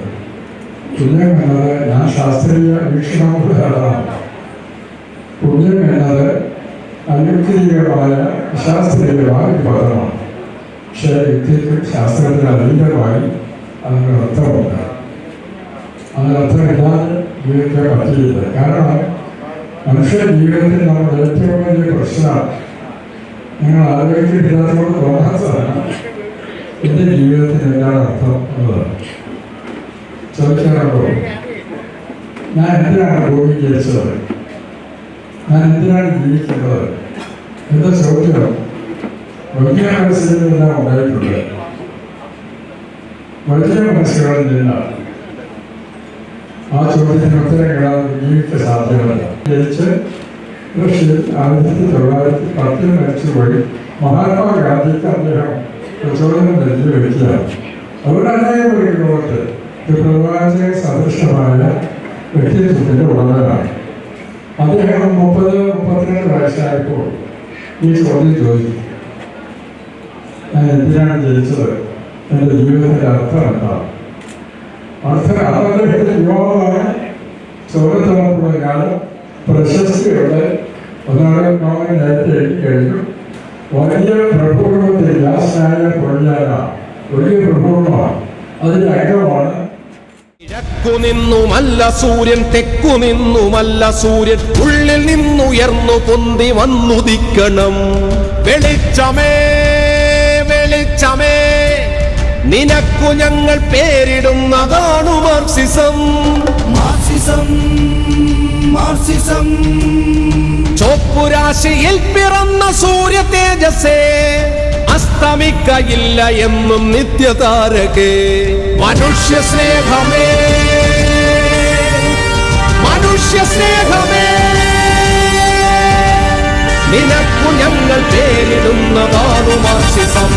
C: പുണ്യം എന്നത് ഞാൻ ശാസ്ത്രീയ വീക്ഷണമുള്ള ആളാണ്. പുണ്യം എന്നത് അയുക്തികമായ ശാസ്ത്രീയമായ ഒരു പദമാണ്. പക്ഷേ യുക്തിക്കും ശാസ്ത്രത്തിന് അതീതമായി അതിന് അർത്ഥമുണ്ട്. അതിനർത്ഥമില്ലാതെ ജീവിക്കാൻ പറ്റിയില്ല. കാരണം മനുഷ്യ ജീവിതത്തിൽ നമ്മുടെ ഏറ്റവും വലിയ പ്രശ്നം നിങ്ങൾ ആലോചിച്ചിട്ടില്ലാത്തതുകൊണ്ട് തോന്നാത്തതാണ് എൻ്റെ ജീവിതത്തിന് എന്താണ് അർത്ഥം എന്നുള്ളത്. ചോദിക്കാറുണ്ടോ? ഞാൻ എന്തിനാണ് ഭൂമി ജനിച്ചത്? ഞാൻ എന്തിനാണ് ജീവിക്കുന്നത് എന്ന ചോദ്യം വലിയ മനസ്സിലെല്ലാം ഉണ്ടായിട്ടുണ്ട്. വലിയ മനസ്സുകളിൽ നിന്ന് ആ ചോദ്യത്തിന് ഉത്തരം കിടാതെ ജീവിക്കാൻ സാധ്യമല്ല. ജനിച്ച് റഷ്യയിൽ 1910 മരിച്ചുപോയി. മഹാത്മാഗാന്ധിക്ക് അദ്ദേഹം പ്രചോദനം നൽകിയ വ്യക്തിയാണ്. അവരുടെ അനേകം ലോകത്ത് ഒരു പ്രവാചക സദൃശമായ വ്യക്തിത്വത്തിൻ്റെ ഉടമയാണ്. അദ്ദേഹം 32 വയസ്സായപ്പോൾ ഈ ചോദ്യം ചോദിച്ചു, ഞാൻ എന്തിനാണ് ജനിച്ചത്? എൻ്റെ ജീവിതത്തിൻ്റെ അർത്ഥം എന്താണ്? അദ്ദേഹത്തിൻ്റെ യുവാവാണ്. ചോദ്യത്തോടുള്ള കാലം പ്രശസ്തിയുടെ ഒന്നാളും നോവൽ നേരത്തെ എഴുതി കഴിഞ്ഞു. വലിയ പ്രഭുകുടുംബത്തിൽ വ്യാസനായ പൊഴിയാന വലിയ പ്രഭുകുടുംബമാണ്. അതിൻ്റെ അംഗമാണ്.
H: കിഴക്കു നിന്നുമല്ല സൂര്യൻ, തെക്കു നിന്നുമല്ല സൂര്യൻ, ഉള്ളിൽ നിന്നുയർന്നു പൊന്തി വന്നുദിക്കണം. വെളിച്ചമേ വെളിച്ചമേ നിനക്കു ഞങ്ങൾ പേരിടുന്നതാണു മാർക്സിസം. മാർക്സിസം മാർക്സിസം ചോപ്പുരാശിയിൽ പിറന്ന സൂര്യ തേജസ്സേ, അസ്തമിക്കയില്ല എന്നും നിത്യതാരകേ. മനുഷ്യ സ്നേഹമേ മനുഷ്യ സ്നേഹമേ നിനക്കു ഞങ്ങൾ പേരിടുന്നതാണു മാർക്സിസം.